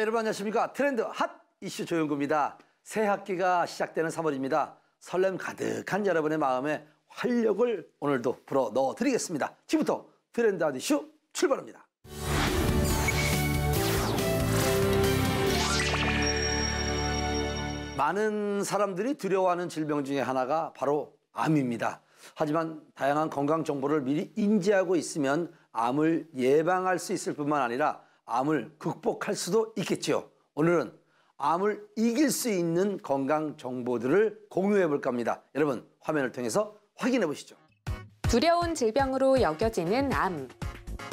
여러분 안녕하십니까. 트렌드 핫 이슈 조영구입니다. 새 학기가 시작되는 3월입니다. 설렘 가득한 여러분의 마음에 활력을 오늘도 불어 넣어드리겠습니다. 지금부터 트렌드 핫 이슈 출발합니다. 많은 사람들이 두려워하는 질병 중에 하나가 바로 암입니다. 하지만 다양한 건강 정보를 미리 인지하고 있으면 암을 예방할 수 있을 뿐만 아니라 암을 극복할 수도 있겠죠. 오늘은 암을 이길 수 있는 건강 정보들을 공유해 볼까 합니다. 여러분 화면을 통해서 확인해 보시죠. 두려운 질병으로 여겨지는 암.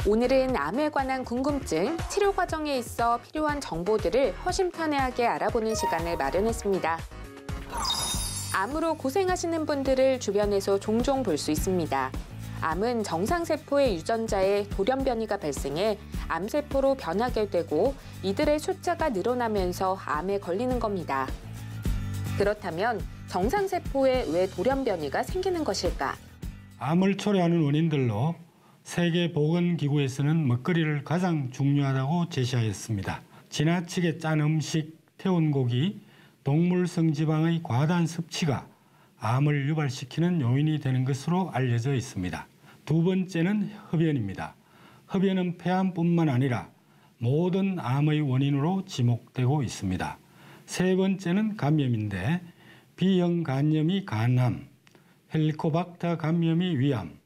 오늘은 암에 관한 궁금증, 치료 과정에 있어 필요한 정보들을 허심탄회하게 알아보는 시간을 마련했습니다. 암으로 고생하시는 분들을 주변에서 종종 볼 수 있습니다. 암은 정상세포의 유전자에 돌연변이가 발생해 암세포로 변하게 되고 이들의 숫자가 늘어나면서 암에 걸리는 겁니다. 그렇다면 정상세포에 왜 돌연변이가 생기는 것일까? 암을 초래하는 원인들로 세계보건기구에서는 먹거리를 가장 중요하다고 제시하였습니다. 지나치게 짠 음식, 태운 고기, 동물 성지방의 과다한 섭취가 암을 유발시키는 요인이 되는 것으로 알려져 있습니다. 두 번째는 흡연입니다. 흡연은 폐암뿐만 아니라 모든 암의 원인으로 지목되고 있습니다. 세 번째는 감염인데 B형 간염이 간암, 헬리코박터 감염이 위암,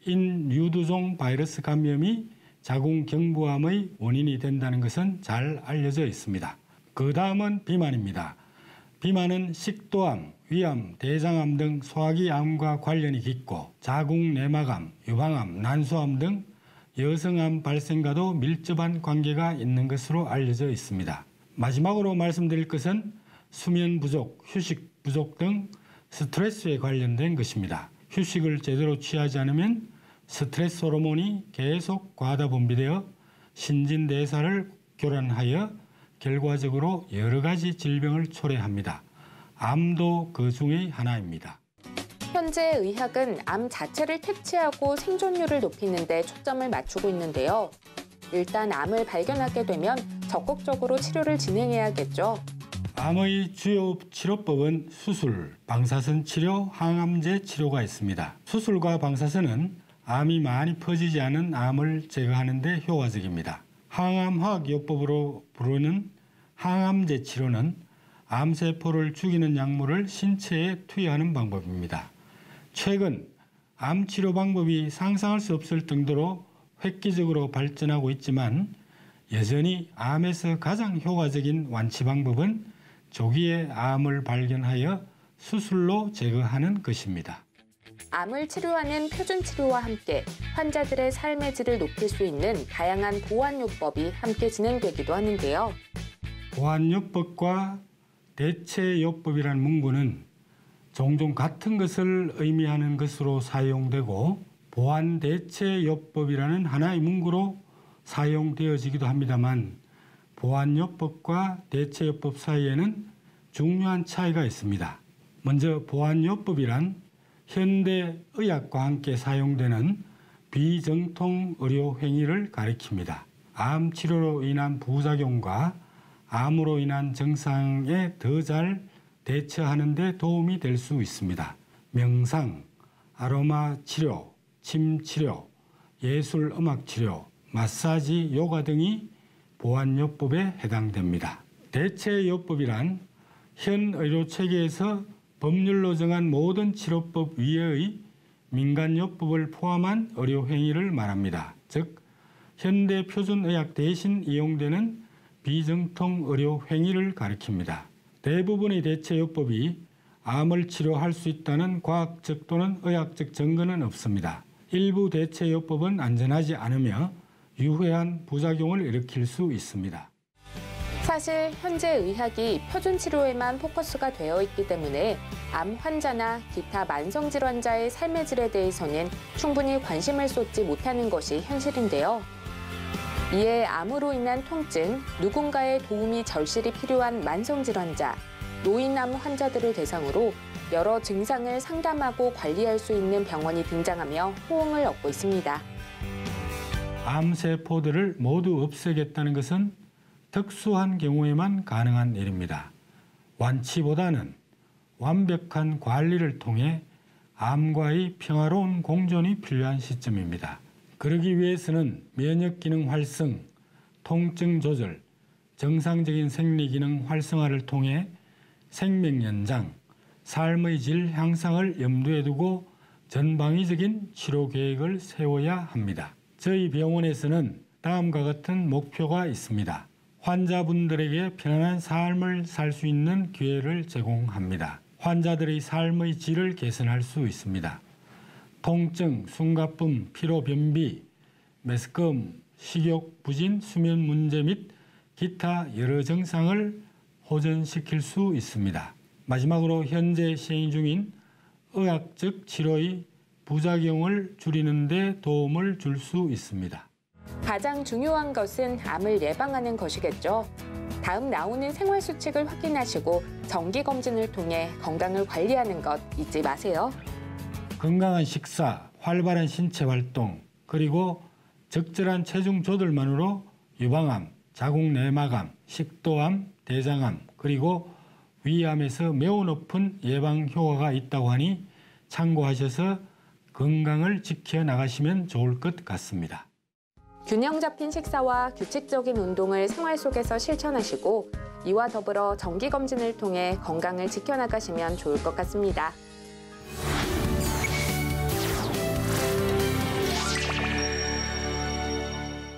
인유두종 바이러스 감염이 자궁경부암의 원인이 된다는 것은 잘 알려져 있습니다. 그 다음은 비만입니다. 비만은 식도암, 위암, 대장암 등 소화기암과 관련이 깊고 자궁내막암, 유방암, 난소암 등 여성암 발생과도 밀접한 관계가 있는 것으로 알려져 있습니다. 마지막으로 말씀드릴 것은 수면 부족, 휴식 부족 등 스트레스에 관련된 것입니다. 휴식을 제대로 취하지 않으면 스트레스 호르몬이 계속 과다 분비되어 신진대사를 교란하여 결과적으로 여러 가지 질병을 초래합니다. 암도 그 중의 하나입니다. 현재 의학은 암 자체를 퇴치하고 생존율을 높이는 데 초점을 맞추고 있는데요. 일단 암을 발견하게 되면 적극적으로 치료를 진행해야겠죠. 암의 주요 치료법은 수술, 방사선 치료, 항암제 치료가 있습니다. 수술과 방사선은 암이 많이 퍼지지 않은 암을 제거하는 데 효과적입니다. 항암화학요법으로 부르는 항암제 치료는 암세포를 죽이는 약물을 신체에 투여하는 방법입니다. 최근 암 치료 방법이 상상할 수 없을 정도로 획기적으로 발전하고 있지만 여전히 암에서 가장 효과적인 완치 방법은 조기에 암을 발견하여 수술로 제거하는 것입니다. 암을 치료하는 표준 치료와 함께 환자들의 삶의 질을 높일 수 있는 다양한 보완요법이 함께 진행되기도 하는데요. 보완요법과 대체요법이라는 문구는 종종 같은 것을 의미하는 것으로 사용되고 보완대체요법이라는 하나의 문구로 사용되어지기도 합니다만 보완요법과 대체요법 사이에는 중요한 차이가 있습니다. 먼저 보완요법이란 현대의학과 함께 사용되는 비정통 의료 행위를 가리킵니다. 암 치료로 인한 부작용과 암으로 인한 증상에 더 잘 대처하는 데 도움이 될 수 있습니다. 명상, 아로마 치료, 침 치료, 예술 음악 치료, 마사지, 요가 등이 보완요법에 해당됩니다. 대체요법이란 현 의료체계에서 법률로 정한 모든 치료법 위에의 민간요법을 포함한 의료행위를 말합니다. 즉, 현대 표준의학 대신 이용되는 비정통 의료행위를 가리킵니다. 대부분의 대체요법이 암을 치료할 수 있다는 과학적 또는 의학적 증거는 없습니다. 일부 대체요법은 안전하지 않으며 유해한 부작용을 일으킬 수 있습니다. 사실 현재 의학이 표준 치료에만 포커스가 되어 있기 때문에 암 환자나 기타 만성질환자의 삶의 질에 대해서는 충분히 관심을 쏟지 못하는 것이 현실인데요. 이에 암으로 인한 통증, 누군가의 도움이 절실히 필요한 만성질환자, 노인암 환자들을 대상으로 여러 증상을 상담하고 관리할 수 있는 병원이 등장하며 호응을 얻고 있습니다. 암세포들을 모두 없애겠다는 것은 특수한 경우에만 가능한 일입니다. 완치보다는 완벽한 관리를 통해 암과의 평화로운 공존이 필요한 시점입니다. 그러기 위해서는 면역 기능 활성, 통증 조절, 정상적인 생리 기능 활성화를 통해 생명 연장, 삶의 질 향상을 염두에 두고 전방위적인 치료 계획을 세워야 합니다. 저희 병원에서는 다음과 같은 목표가 있습니다. 환자분들에게 편안한 삶을 살 수 있는 기회를 제공합니다. 환자들의 삶의 질을 개선할 수 있습니다. 통증, 숨가쁨, 피로, 변비, 메스꺼움, 식욕 부진, 수면 문제 및 기타 여러 증상을 호전시킬 수 있습니다. 마지막으로 현재 시행 중인 의학적 치료의 부작용을 줄이는 데 도움을 줄 수 있습니다. 가장 중요한 것은 암을 예방하는 것이겠죠. 다음 나오는 생활 수칙을 확인하시고 정기 검진을 통해 건강을 관리하는 것 잊지 마세요. 건강한 식사, 활발한 신체 활동, 그리고 적절한 체중 조절만으로 유방암, 자궁 내막암, 식도암, 대장암, 그리고 위암에서 매우 높은 예방 효과가 있다고 하니 참고하셔서 건강을 지켜나가시면 좋을 것 같습니다. 균형 잡힌 식사와 규칙적인 운동을 생활 속에서 실천하시고 이와 더불어 정기 검진을 통해 건강을 지켜나가시면 좋을 것 같습니다.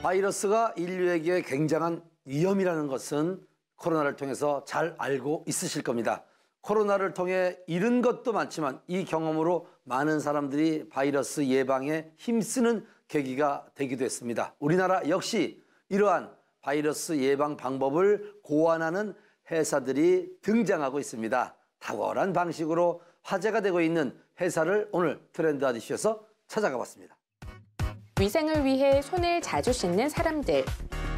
바이러스가 인류에게 굉장한 위험이라는 것은 코로나를 통해서 잘 알고 있으실 겁니다. 코로나를 통해 잃은 것도 많지만 이 경험으로 많은 사람들이 바이러스 예방에 힘쓰는 계기가 되기도 했습니다. 우리나라 역시 이러한 바이러스 예방 방법을 고안하는 회사들이 등장하고 있습니다. 탁월한 방식으로 화제가 되고 있는 회사를 오늘 트렌드 아디쇼에서 찾아가 봤습니다. 위생을 위해 손을 자주 씻는 사람들.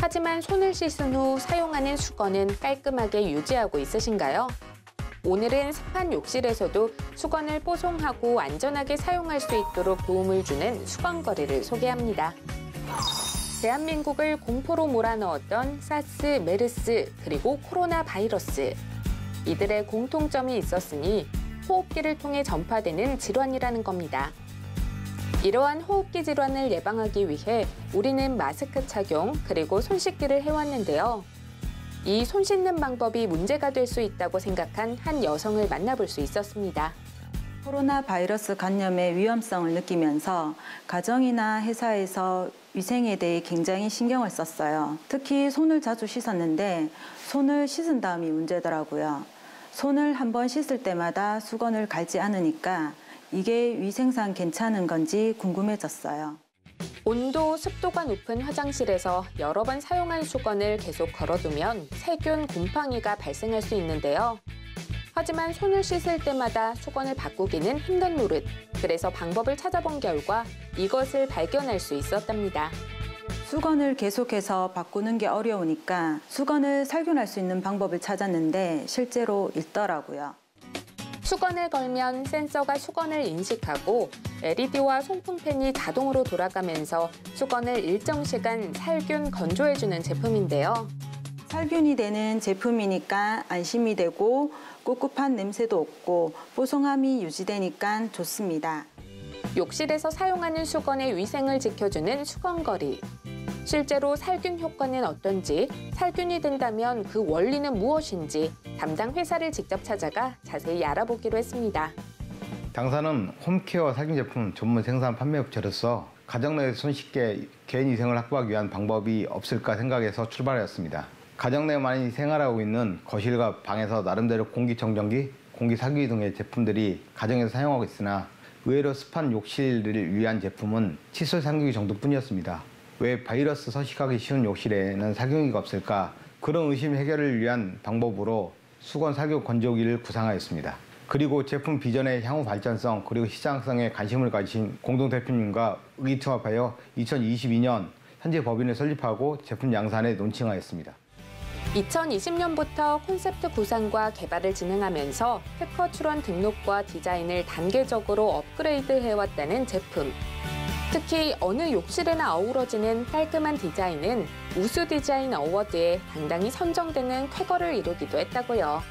하지만 손을 씻은 후 사용하는 수건은 깔끔하게 유지하고 있으신가요? 오늘은 습한 욕실에서도 수건을 뽀송하고 안전하게 사용할 수 있도록 도움을 주는 수건거리를 소개합니다. 대한민국을 공포로 몰아넣었던 사스, 메르스, 그리고 코로나 바이러스. 이들의 공통점이 있었으니 호흡기를 통해 전파되는 질환이라는 겁니다. 이러한 호흡기 질환을 예방하기 위해 우리는 마스크 착용 그리고 손 씻기를 해왔는데요. 이 손 씻는 방법이 문제가 될 수 있다고 생각한 한 여성을 만나볼 수 있었습니다. 코로나 바이러스 감염의 위험성을 느끼면서 가정이나 회사에서 위생에 대해 굉장히 신경을 썼어요. 특히 손을 자주 씻었는데 손을 씻은 다음이 문제더라고요. 손을 한번 씻을 때마다 수건을 갈지 않으니까 이게 위생상 괜찮은 건지 궁금해졌어요. 온도, 습도가 높은 화장실에서 여러 번 사용한 수건을 계속 걸어두면 세균 곰팡이가 발생할 수 있는데요. 하지만 손을 씻을 때마다 수건을 바꾸기는 힘든 노릇. 그래서 방법을 찾아본 결과 이것을 발견할 수 있었답니다. 수건을 계속해서 바꾸는 게 어려우니까 수건을 살균할 수 있는 방법을 찾았는데 실제로 있더라고요. 수건을 걸면 센서가 수건을 인식하고 LED와 송풍팬이 자동으로 돌아가면서 수건을 일정 시간 살균 건조해주는 제품인데요. 살균이 되는 제품이니까 안심이 되고 꿉꿉한 냄새도 없고 뽀송함이 유지되니까 좋습니다. 욕실에서 사용하는 수건의 위생을 지켜주는 수건거리. 실제로 살균 효과는 어떤지, 살균이 된다면 그 원리는 무엇인지 담당 회사를 직접 찾아가 자세히 알아보기로 했습니다. 당사는 홈케어 살균 제품 전문 생산 판매업체로서 가정 내에서 손쉽게 개인 위생을 확보하기 위한 방법이 없을까 생각해서 출발하였습니다. 가정 내 많이 생활하고 있는 거실과 방에서 나름대로 공기청정기, 공기살균기 등의 제품들이 가정에서 사용하고 있으나 의외로 습한 욕실을 위한 제품은 칫솔 살균기 정도뿐이었습니다. 왜 바이러스 서식하기 쉬운 욕실에는 살균기가 없을까? 그런 의심 해결을 위한 방법으로 수건 살균 건조기를 구상하였습니다. 그리고 제품 비전의 향후 발전성 그리고 시장성에 관심을 가지신 공동대표님과 의기투합하여 2022년 현재 법인을 설립하고 제품 양산에 론칭하였습니다. 2020년부터 콘셉트 구상과 개발을 진행하면서 특허 출원 등록과 디자인을 단계적으로 업그레이드 해왔다는 제품. 특히 어느 욕실에나 어우러지는 깔끔한 디자인은 우수 디자인 어워드에 당당히 선정되는 쾌거를 이루기도 했다고요.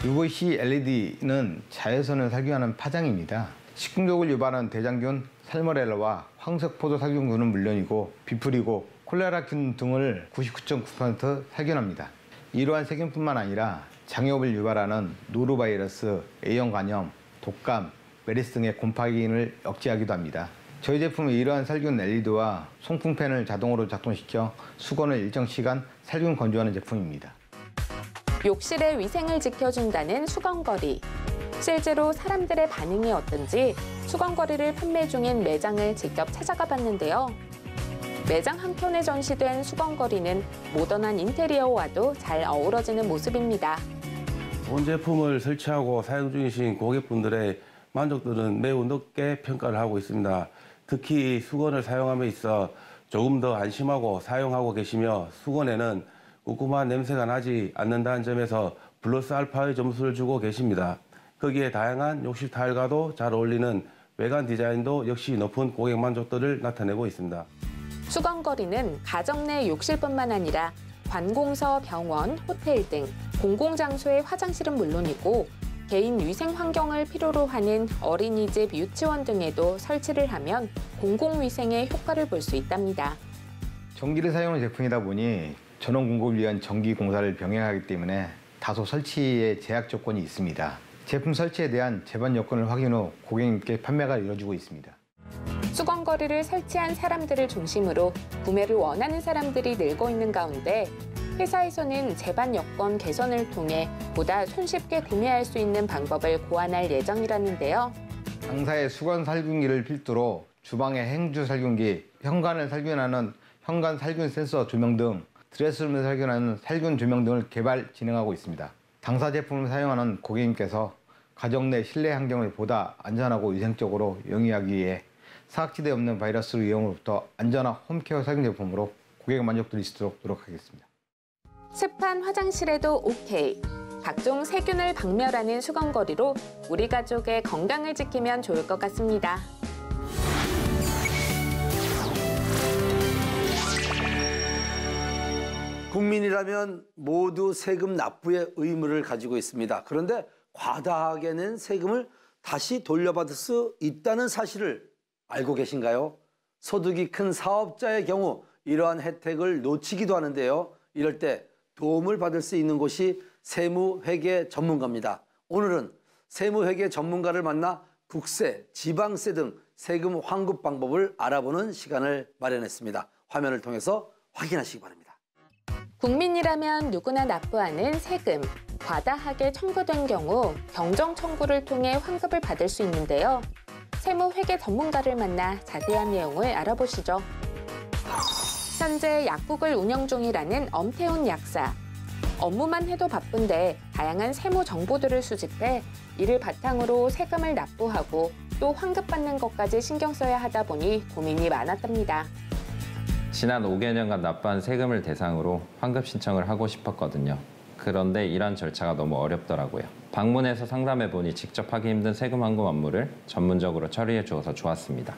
UVC LED는 자외선을 살균하는 파장입니다. 식중독을 유발하는 대장균, 살모넬라와 황석포도 살균균은 물론이고 비프리고 콜레라균 등을 99.9% 살균합니다. 이러한 세균뿐만 아니라 장염을 유발하는 노로바이러스, A형 간염, 독감, 메리스 등의 곰팡이균을 억제하기도 합니다. 저희 제품은 이러한 살균 LED와 송풍팬을 자동으로 작동시켜 수건을 일정 시간 살균 건조하는 제품입니다. 욕실의 위생을 지켜준다는 수건거리. 실제로 사람들의 반응이 어떤지 수건거리를 판매 중인 매장을 직접 찾아가 봤는데요. 매장 한켠에 전시된 수건거리는 모던한 인테리어와도 잘 어우러지는 모습입니다. 본 제품을 설치하고 사용 중이신 고객분들의 만족도는 매우 높게 평가를 하고 있습니다. 특히 수건을 사용함에 있어 조금 더 안심하고 사용하고 계시며 수건에는 쿰쿰한 냄새가 나지 않는다는 점에서 플러스 알파의 점수를 주고 계십니다. 거기에 다양한 욕실 타일과도 잘 어울리는 외관 디자인도 역시 높은 고객 만족도를 나타내고 있습니다. 수건거리는 가정 내 욕실뿐만 아니라 관공서, 병원, 호텔 등 공공장소의 화장실은 물론이고 개인 위생 환경을 필요로 하는 어린이집, 유치원 등에도 설치를 하면 공공위생에 효과를 볼 수 있답니다. 전기를 사용하는 제품이다 보니 전원 공급을 위한 전기 공사를 병행하기 때문에 다소 설치에 제약 조건이 있습니다. 제품 설치에 대한 제반 여건을 확인 후 고객님께 판매가 이루어지고 있습니다. 수건거리를 설치한 사람들을 중심으로 구매를 원하는 사람들이 늘고 있는 가운데 회사에서는 제반 여건 개선을 통해 보다 손쉽게 구매할 수 있는 방법을 고안할 예정이라는데요. 당사의 수건 살균기를 필두로 주방의 행주 살균기, 현관을 살균하는 현관 살균 센서 조명 등 드레스룸을 살균하는 살균 조명 등을 개발, 진행하고 있습니다. 당사 제품을 사용하는 고객님께서 가정 내 실내 환경을 보다 안전하고 위생적으로 영위하기 위해 사각지대 없는 바이러스 위험으로부터 안전한 홈케어 살균 제품으로 고객 만족도를 있도록 노력하겠습니다. 습한 화장실에도 오케이. 각종 세균을 박멸하는 수건거리로 우리 가족의 건강을 지키면 좋을 것 같습니다. 국민이라면 모두 세금 납부의 의무를 가지고 있습니다. 그런데 과다하게 낸 세금을 다시 돌려받을 수 있다는 사실을 알고 계신가요? 소득이 큰 사업자의 경우 이러한 혜택을 놓치기도 하는데요. 이럴 때 도움을 받을 수 있는 곳이 세무회계 전문가입니다. 오늘은 세무회계 전문가를 만나 국세, 지방세 등 세금 환급 방법을 알아보는 시간을 마련했습니다. 화면을 통해서 확인하시기 바랍니다. 국민이라면 누구나 납부하는 세금. 과다하게 청구된 경우 경정 청구를 통해 환급을 받을 수 있는데요. 세무회계 전문가를 만나 자세한 내용을 알아보시죠. 현재 약국을 운영 중이라는 엄태훈 약사. 업무만 해도 바쁜데 다양한 세무 정보들을 수집해 이를 바탕으로 세금을 납부하고 또 환급받는 것까지 신경 써야 하다 보니 고민이 많았답니다. 지난 5개년간 납부한 세금을 대상으로 환급 신청을 하고 싶었거든요. 그런데 이런 절차가 너무 어렵더라고요. 방문해서 상담해보니 직접 하기 힘든 세금 환급 업무를 전문적으로 처리해 주어서 좋았습니다.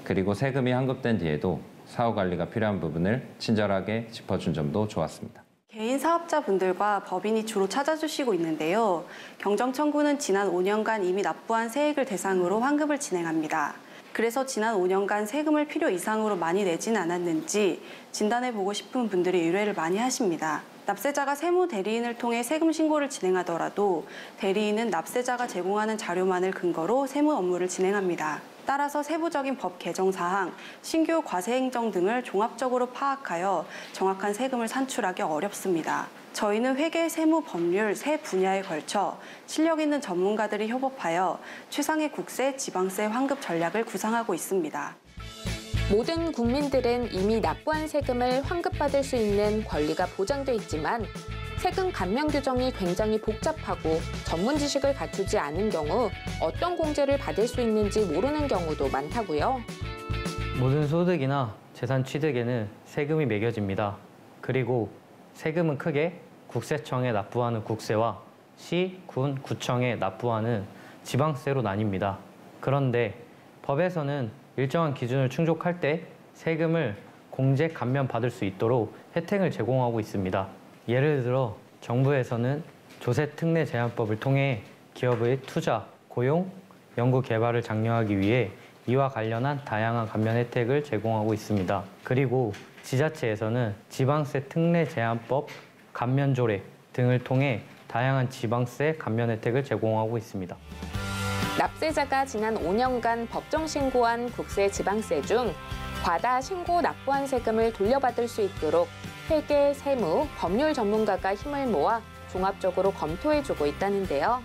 그리고 세금이 환급된 뒤에도 사후 관리가 필요한 부분을 친절하게 짚어준 점도 좋았습니다. 개인 사업자분들과 법인이 주로 찾아주시고 있는데요. 경정 청구는 지난 5년간 이미 납부한 세액을 대상으로 환급을 진행합니다. 그래서 지난 5년간 세금을 필요 이상으로 많이 내진 않았는지 진단해보고 싶은 분들이 의뢰를 많이 하십니다. 납세자가 세무 대리인을 통해 세금 신고를 진행하더라도 대리인은 납세자가 제공하는 자료만을 근거로 세무 업무를 진행합니다. 따라서 세부적인 법 개정 사항, 신규 과세 행정 등을 종합적으로 파악하여 정확한 세금을 산출하기 어렵습니다. 저희는 회계, 세무, 법률 세 분야에 걸쳐 실력 있는 전문가들이 협업하여 최상의 국세, 지방세 환급 전략을 구상하고 있습니다. 모든 국민들은 이미 납부한 세금을 환급받을 수 있는 권리가 보장돼 있지만 세금 감면 규정이 굉장히 복잡하고 전문 지식을 갖추지 않은 경우 어떤 공제를 받을 수 있는지 모르는 경우도 많다고요. 모든 소득이나 재산 취득에는 세금이 매겨집니다. 그리고 세금은 크게 국세청에 납부하는 국세와 시, 군, 구청에 납부하는 지방세로 나뉩니다. 그런데 법에서는 일정한 기준을 충족할 때 세금을 공제 감면 받을 수 있도록 혜택을 제공하고 있습니다. 예를 들어 정부에서는 조세 특례 제한법을 통해 기업의 투자, 고용, 연구 개발을 장려하기 위해 이와 관련한 다양한 감면 혜택을 제공하고 있습니다. 그리고 지자체에서는 지방세 특례 제한법, 감면 조례 등을 통해 다양한 지방세 감면 혜택을 제공하고 있습니다. 납세자가 지난 5년간 법정 신고한 국세, 지방세 중 과다 신고 납부한 세금을 돌려받을 수 있도록 회계, 세무, 법률 전문가가 힘을 모아 종합적으로 검토해주고 있다는데요.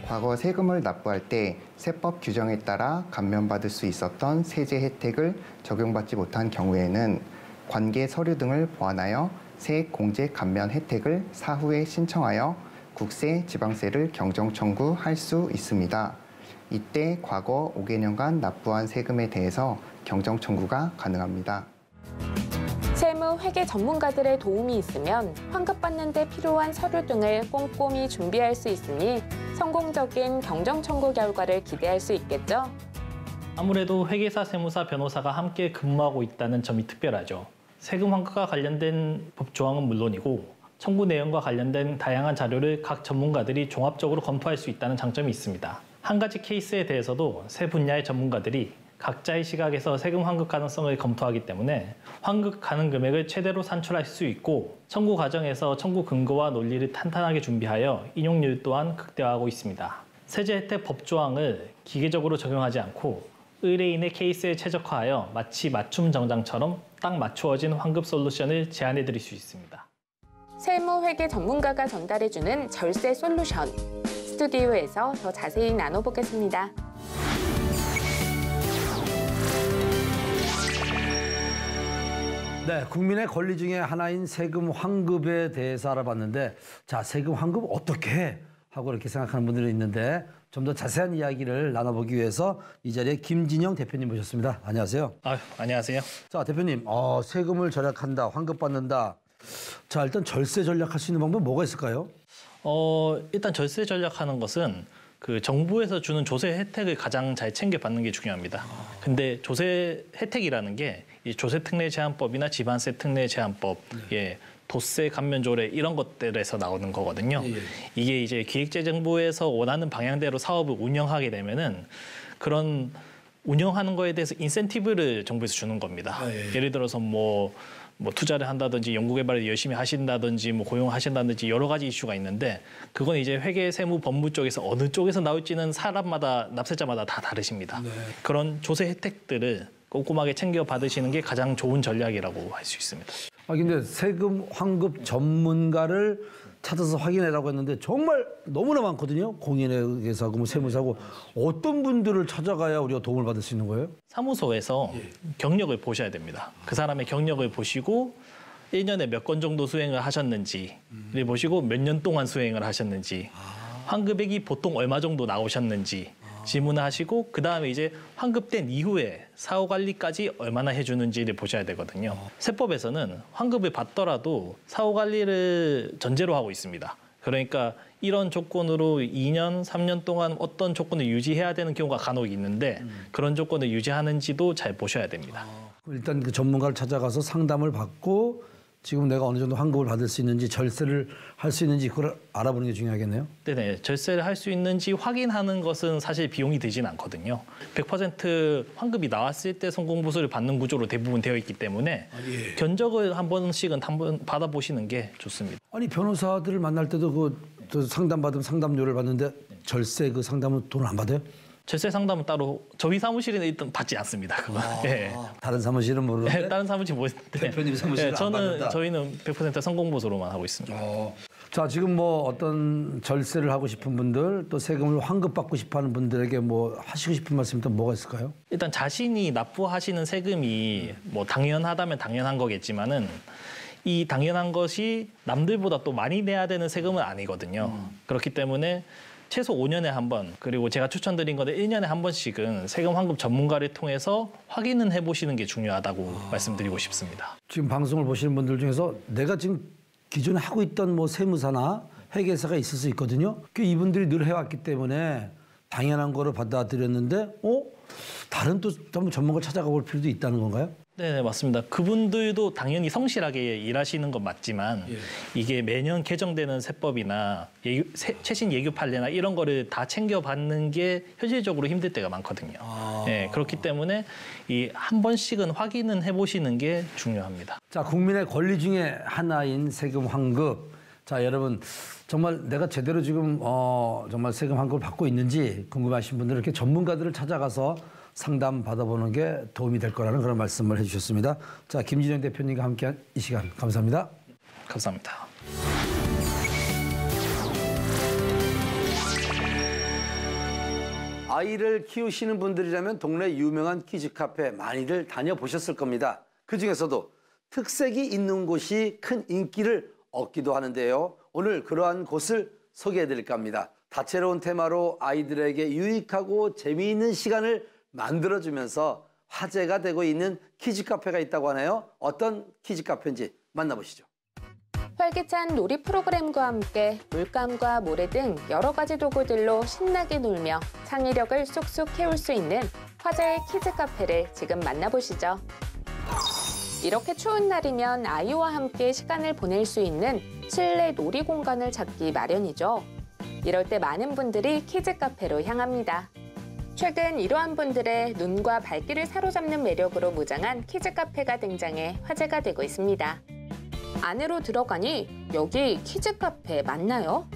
과거 세금을 납부할 때 세법 규정에 따라 감면받을 수 있었던 세제 혜택을 적용받지 못한 경우에는 관계 서류 등을 보완하여 세액 공제 감면 혜택을 사후에 신청하여 국세, 지방세를 경정 청구할 수 있습니다. 이때 과거 5개년간 납부한 세금에 대해서 경정 청구가 가능합니다. 세무, 회계 전문가들의 도움이 있으면 환급받는 데 필요한 서류 등을 꼼꼼히 준비할 수 있으니 성공적인 경정 청구 결과를 기대할 수 있겠죠. 아무래도 회계사, 세무사, 변호사가 함께 근무하고 있다는 점이 특별하죠. 세금 환급과 관련된 법 조항은 물론이고 청구 내용과 관련된 다양한 자료를 각 전문가들이 종합적으로 검토할 수 있다는 장점이 있습니다. 한 가지 케이스에 대해서도 세 분야의 전문가들이 각자의 시각에서 세금 환급 가능성을 검토하기 때문에 환급 가능 금액을 최대로 산출할 수 있고 청구 과정에서 청구 근거와 논리를 탄탄하게 준비하여 인용률 또한 극대화하고 있습니다. 세제 혜택 법 조항을 기계적으로 적용하지 않고 의뢰인의 케이스에 최적화하여 마치 맞춤 정장처럼 딱 맞추어진 환급 솔루션을 제안해 드릴 수 있습니다. 세무, 회계 전문가가 전달해주는 절세 솔루션. 스튜디오에서 더 자세히 나눠보겠습니다. 네, 국민의 권리 중에 하나인 세금 환급에 대해서 알아봤는데, 자, 세금 환급 어떻게 해? 하고 이렇게 생각하는 분들이 있는데 좀 더 자세한 이야기를 나눠보기 위해서 이 자리에 김진영 대표님 모셨습니다. 안녕하세요. 안녕하세요. 자, 대표님, 세금을 절약한다, 환급받는다. 자, 일단 절세 절약할 수 있는 방법 뭐가 있을까요? 일단 절세 절약하는 것은 그 정부에서 주는 조세 혜택을 가장 잘 챙겨받는 게 중요합니다. 근데 조세 혜택이라는 게 이 조세 특례 제한법이나 지방세 특례 제한법, 도세 감면 조례 이런 것들에서 나오는 거거든요. 이게 이제 기획재정부에서 원하는 방향대로 사업을 운영하게 되면은 그런 운영하는 거에 대해서 인센티브를 정부에서 주는 겁니다. 예를 들어서 뭐 투자를 한다든지 연구개발을 열심히 하신다든지 뭐 고용하신다든지 여러 가지 이슈가 있는데 그건 이제 회계, 세무, 법무 쪽에서 어느 쪽에서 나올지는 사람마다 납세자마다 다 다르십니다. 그런 조세 혜택들을 꼼꼼하게 챙겨 받으시는 게 가장 좋은 전략이라고 할 수 있습니다. 근데 세금 환급 전문가를 찾아서 확인해라고 했는데 정말 너무나 많거든요. 공인회계사고 뭐 세무사고 어떤 분들을 찾아가야 우리가 도움을 받을 수 있는 거예요? 사무소에서 경력을 보셔야 됩니다. 그 사람의 경력을 보시고 1년에 몇 건 정도 수행을 하셨는지를 보시고 몇 년 동안 수행을 하셨는지 환급액이 보통 얼마 정도 나오셨는지 질문을 하시고 그다음에 이제 환급된 이후에 사후 관리까지 얼마나 해주는지를 보셔야 되거든요. 세법에서는 환급을 받더라도 사후 관리를 전제로 하고 있습니다. 그러니까 이런 조건으로 2년, 3년 동안 어떤 조건을 유지해야 되는 경우가 간혹 있는데 그런 조건을 유지하는지도 잘 보셔야 됩니다. 일단 그 전문가를 찾아가서 상담을 받고 지금 내가 어느 정도 환급을 받을 수 있는지 절세를 할 수 있는지 그걸 알아보는 게 중요하겠네요. 네네. 절세를 할 수 있는지 확인하는 것은 사실 비용이 들진 않거든요. 100% 환급이 나왔을 때 성공보수를 받는 구조로 대부분 되어 있기 때문에 견적을 한 번씩은 한번 받아보시는 게 좋습니다. 아니 변호사들을 만날 때도 그 상담 받으면 상담료를 받는데 절세 그 상담은 돈을 안 받아요? 절세 상담은 따로 저희 사무실에는 일단 받지 않습니다. 그건. 다른 사무실은 모르는데? 다른 사무실 모르는데 대표님 사무실은 안 받는다? 저희는 100% 성공보수로만 하고 있습니다. 자, 지금 뭐 어떤 절세를 하고 싶은 분들 또 세금을 환급받고 싶어하는 분들에게 뭐 하시고 싶은 말씀이 또 뭐가 있을까요? 일단 자신이 납부하시는 세금이 뭐 당연하다면 당연한 거겠지만은 이 당연한 것이 남들보다 또 많이 내야 되는 세금은 아니거든요. 그렇기 때문에 최소 5년에 한 번, 그리고 제가 추천드린 건데 1년에 한 번씩은 세금 환급 전문가를 통해서 확인은 해보시는 게 중요하다고 말씀드리고 싶습니다. 지금 방송을 보시는 분들 중에서 내가 지금 기존에 하고 있던 뭐 세무사나 회계사가 있을 수 있거든요. 이분들이 늘 해왔기 때문에 당연한 거를 받아들였는데 다른 또 전문가를 찾아가 볼 필요도 있다는 건가요? 네, 맞습니다. 그분들도 당연히 성실하게 일하시는 건 맞지만 이게 매년 개정되는 세법이나 최신 예규 판례나 이런 거를 다 챙겨받는 게 현실적으로 힘들 때가 많거든요. 네, 그렇기 때문에 이 한 번씩은 확인은 해보시는 게 중요합니다. 자, 국민의 권리 중에 하나인 세금 환급. 자, 여러분 정말 내가 제대로 지금 정말 세금 환급을 받고 있는지 궁금하신 분들은 이렇게 전문가들을 찾아가서 상담 받아보는 게 도움이 될 거라는 그런 말씀을 해주셨습니다. 자, 김진영 대표님과 함께한 이 시간 감사합니다. 감사합니다. 아이를 키우시는 분들이라면 동네 유명한 키즈 카페 많이들 다녀보셨을 겁니다. 그중에서도 특색이 있는 곳이 큰 인기를 얻기도 하는데요. 오늘 그러한 곳을 소개해드릴까 합니다. 다채로운 테마로 아이들에게 유익하고 재미있는 시간을 만들어주면서 화제가 되고 있는 키즈 카페가 있다고 하네요. 어떤 키즈 카페인지 만나보시죠. 활기찬 놀이 프로그램과 함께 물감과 모래 등 여러 가지 도구들로 신나게 놀며 창의력을 쑥쑥 키울 수 있는 화제의 키즈 카페를 지금 만나보시죠. 이렇게 추운 날이면 아이와 함께 시간을 보낼 수 있는 실내 놀이 공간을 찾기 마련이죠. 이럴 때 많은 분들이 키즈 카페로 향합니다. 최근 이러한 분들의 눈과 발길을 사로잡는 매력으로 무장한 키즈 카페가 등장해 화제가 되고 있습니다. 안으로 들어가니 여기 키즈 카페 맞나요?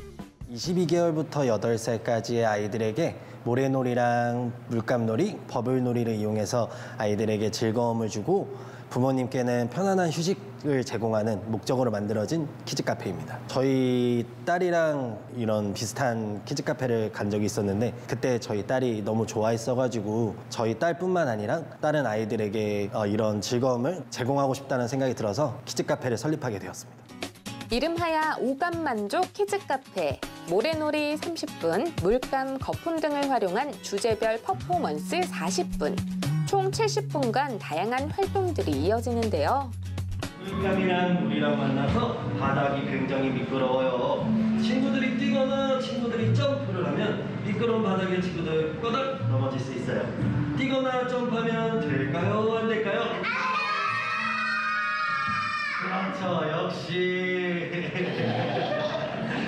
22개월부터 8살까지의 아이들에게 모래놀이랑 물감놀이, 버블놀이를 이용해서 아이들에게 즐거움을 주고 부모님께는 편안한 휴식을 제공하는 목적으로 만들어진 키즈 카페입니다. 저희 딸이랑 이런 비슷한 키즈 카페를 간 적이 있었는데 그때 저희 딸이 너무 좋아했어가지고 저희 딸뿐만 아니라 다른 아이들에게 이런 즐거움을 제공하고 싶다는 생각이 들어서 키즈 카페를 설립하게 되었습니다. 이름하여 오감만족 키즈 카페. 모래놀이 30분, 물감, 거품 등을 활용한 주제별 퍼포먼스 40분. 총 70분간 다양한 활동들이 이어지는데요. 물감이랑 물이랑 만나서 바닥이 굉장히 미끄러워요. 친구들이 뛰거나 친구들이 점프를 하면 미끄러운 바닥에 친구들 꼬닥 넘어질 수 있어요. 뛰거나 점프하면 될까요? 안 될까요? 그렇죠, 역시.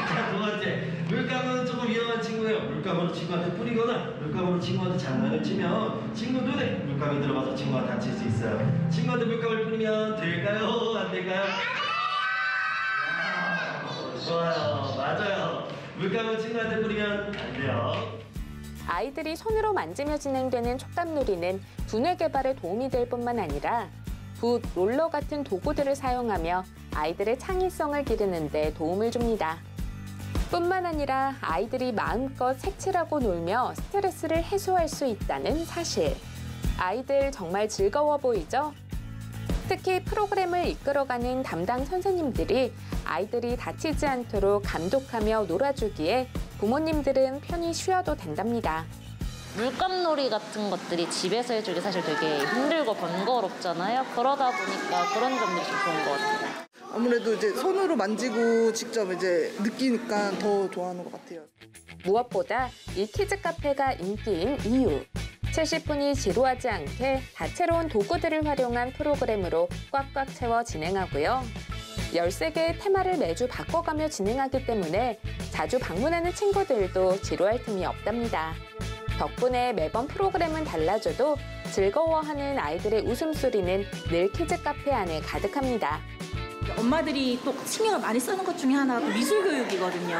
자, 두 번째. 물감은 조금 위험한 친구예요. 물감으로 친구한테 뿌리거나 물감으로 친구한테 장난을 치면 친구 눈에 물감이 들어가서 친구가 다칠 수 있어요. 친구한테 물감을 뿌리면 될까요? 안 될까요? 좋아요. 맞아요. 물감을 친구한테 뿌리면 안 돼요. 아이들이 손으로 만지며 진행되는 촉감놀이는 두뇌 개발에 도움이 될 뿐만 아니라 붓, 롤러 같은 도구들을 사용하며 아이들의 창의성을 기르는 데 도움을 줍니다. 뿐만 아니라 아이들이 마음껏 색칠하고 놀며 스트레스를 해소할 수 있다는 사실. 아이들 정말 즐거워 보이죠? 특히 프로그램을 이끌어가는 담당 선생님들이 아이들이 다치지 않도록 감독하며 놀아주기에 부모님들은 편히 쉬어도 된답니다. 물감놀이 같은 것들이 집에서 해주기 사실 되게 힘들고 번거롭잖아요. 그러다 보니까 그런 점들이 좀 좋은 것 같아요. 아무래도 이제 손으로 만지고 직접 이제 느끼니까 더 좋아하는 것 같아요. 무엇보다 이 키즈 카페가 인기인 이유. 70분이 지루하지 않게 다채로운 도구들을 활용한 프로그램으로 꽉꽉 채워 진행하고요. 13개의 테마를 매주 바꿔가며 진행하기 때문에 자주 방문하는 친구들도 지루할 틈이 없답니다. 덕분에 매번 프로그램은 달라져도 즐거워하는 아이들의 웃음소리는 늘 키즈 카페 안에 가득합니다. 엄마들이 또 신경을 많이 쓰는 것 중에 하나가 미술 교육이거든요.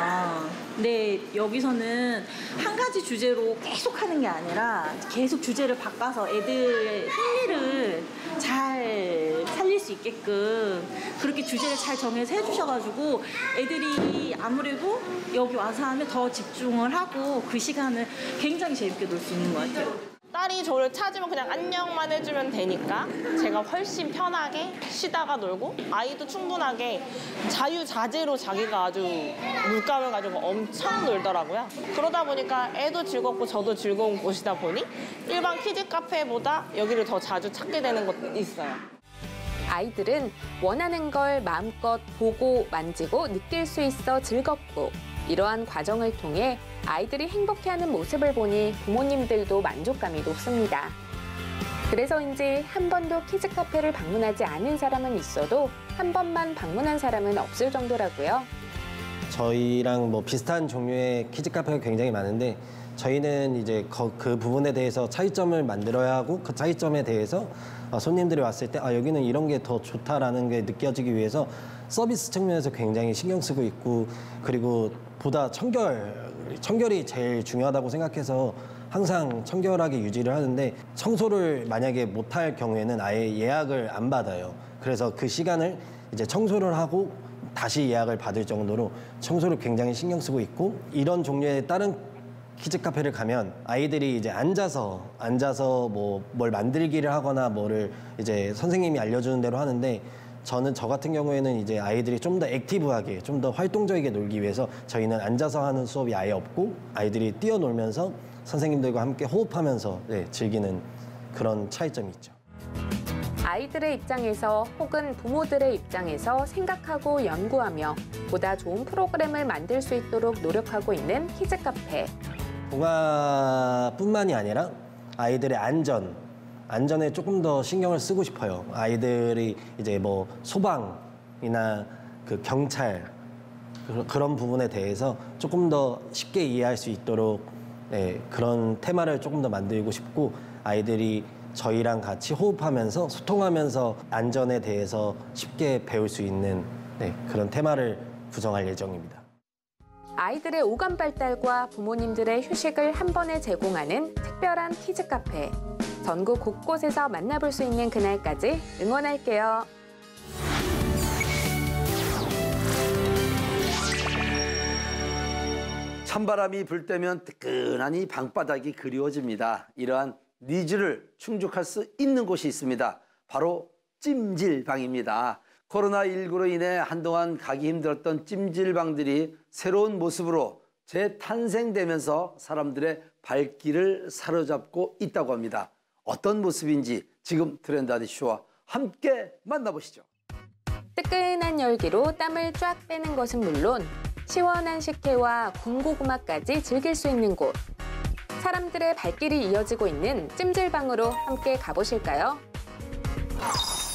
근데 여기서는 한 가지 주제로 계속 하는 게 아니라 계속 주제를 바꿔서 애들의 흥미를 잘 살릴 수 있게끔 그렇게 주제를 잘 정해서 해주셔가지고 애들이 아무래도 여기 와서 하면 더 집중을 하고 그 시간을 굉장히 재밌게 놀 수 있는 것 같아요. 딸이 저를 찾으면 그냥 안녕만 해주면 되니까 제가 훨씬 편하게 쉬다가 놀고 아이도 충분하게 자유자재로 자기가 아주 물감을 가지고 엄청 놀더라고요. 그러다 보니까 애도 즐겁고 저도 즐거운 곳이다 보니 일반 키즈 카페보다 여기를 더 자주 찾게 되는 것도 있어요. 아이들은 원하는 걸 마음껏 보고 만지고 느낄 수 있어 즐겁고 이러한 과정을 통해 아이들이 행복해하는 모습을 보니 부모님들도 만족감이 높습니다. 그래서인지 한 번도 키즈 카페를 방문하지 않은 사람은 있어도 한 번만 방문한 사람은 없을 정도라고요. 저희랑 뭐 비슷한 종류의 키즈 카페가 굉장히 많은데 저희는 이제 그 부분에 대해서 차이점을 만들어야 하고 그 차이점에 대해서 손님들이 왔을 때 여기는 이런 게 더 좋다라는 게 느껴지기 위해서 서비스 측면에서 굉장히 신경 쓰고 있고 그리고 보다 청결이 제일 중요하다고 생각해서 항상 청결하게 유지를 하는데 청소를 만약에 못할 경우에는 아예 예약을 안 받아요. 그래서 그 시간을 이제 청소를 하고 다시 예약을 받을 정도로 청소를 굉장히 신경 쓰고 있고 이런 종류의 다른 키즈 카페를 가면 아이들이 이제 앉아서 뭐 뭘 만들기를 하거나 뭐를 이제 선생님이 알려주는 대로 하는데 저 같은 경우에는 이제 아이들이 좀 더 액티브하게 좀 더 활동적이게 놀기 위해서 저희는 앉아서 하는 수업이 아예 없고 아이들이 뛰어놀면서 선생님들과 함께 호흡하면서 즐기는 그런 차이점이 있죠. 아이들의 입장에서 혹은 부모들의 입장에서 생각하고 연구하며 보다 좋은 프로그램을 만들 수 있도록 노력하고 있는 키즈 카페. 동화뿐만이 아니라 아이들의 안전에 조금 더 신경을 쓰고 싶어요. 아이들이 이제 뭐 소방이나 그 경찰 그런 부분에 대해서 조금 더 쉽게 이해할 수 있도록 그런 테마를 조금 더 만들고 싶고 아이들이 저희랑 같이 호흡하면서 소통하면서 안전에 대해서 쉽게 배울 수 있는 그런 테마를 구성할 예정입니다. 아이들의 오감 발달과 부모님들의 휴식을 한 번에 제공하는 특별한 키즈 카페. 전국 곳곳에서 만나볼 수 있는 그날까지 응원할게요. 찬바람이 불 때면 뜨끈하니 방바닥이 그리워집니다. 이러한 니즈를 충족할 수 있는 곳이 있습니다. 바로 찜질방입니다. 코로나19로 인해 한동안 가기 힘들었던 찜질방들이 새로운 모습으로 재탄생되면서 사람들의 발길을 사로잡고 있다고 합니다. 어떤 모습인지 지금 트렌드 아디쇼와 함께 만나보시죠. 뜨끈한 열기로 땀을 쫙 빼는 것은 물론 시원한 식혜와 군고구마까지 즐길 수 있는 곳. 사람들의 발길이 이어지고 있는 찜질방으로 함께 가보실까요?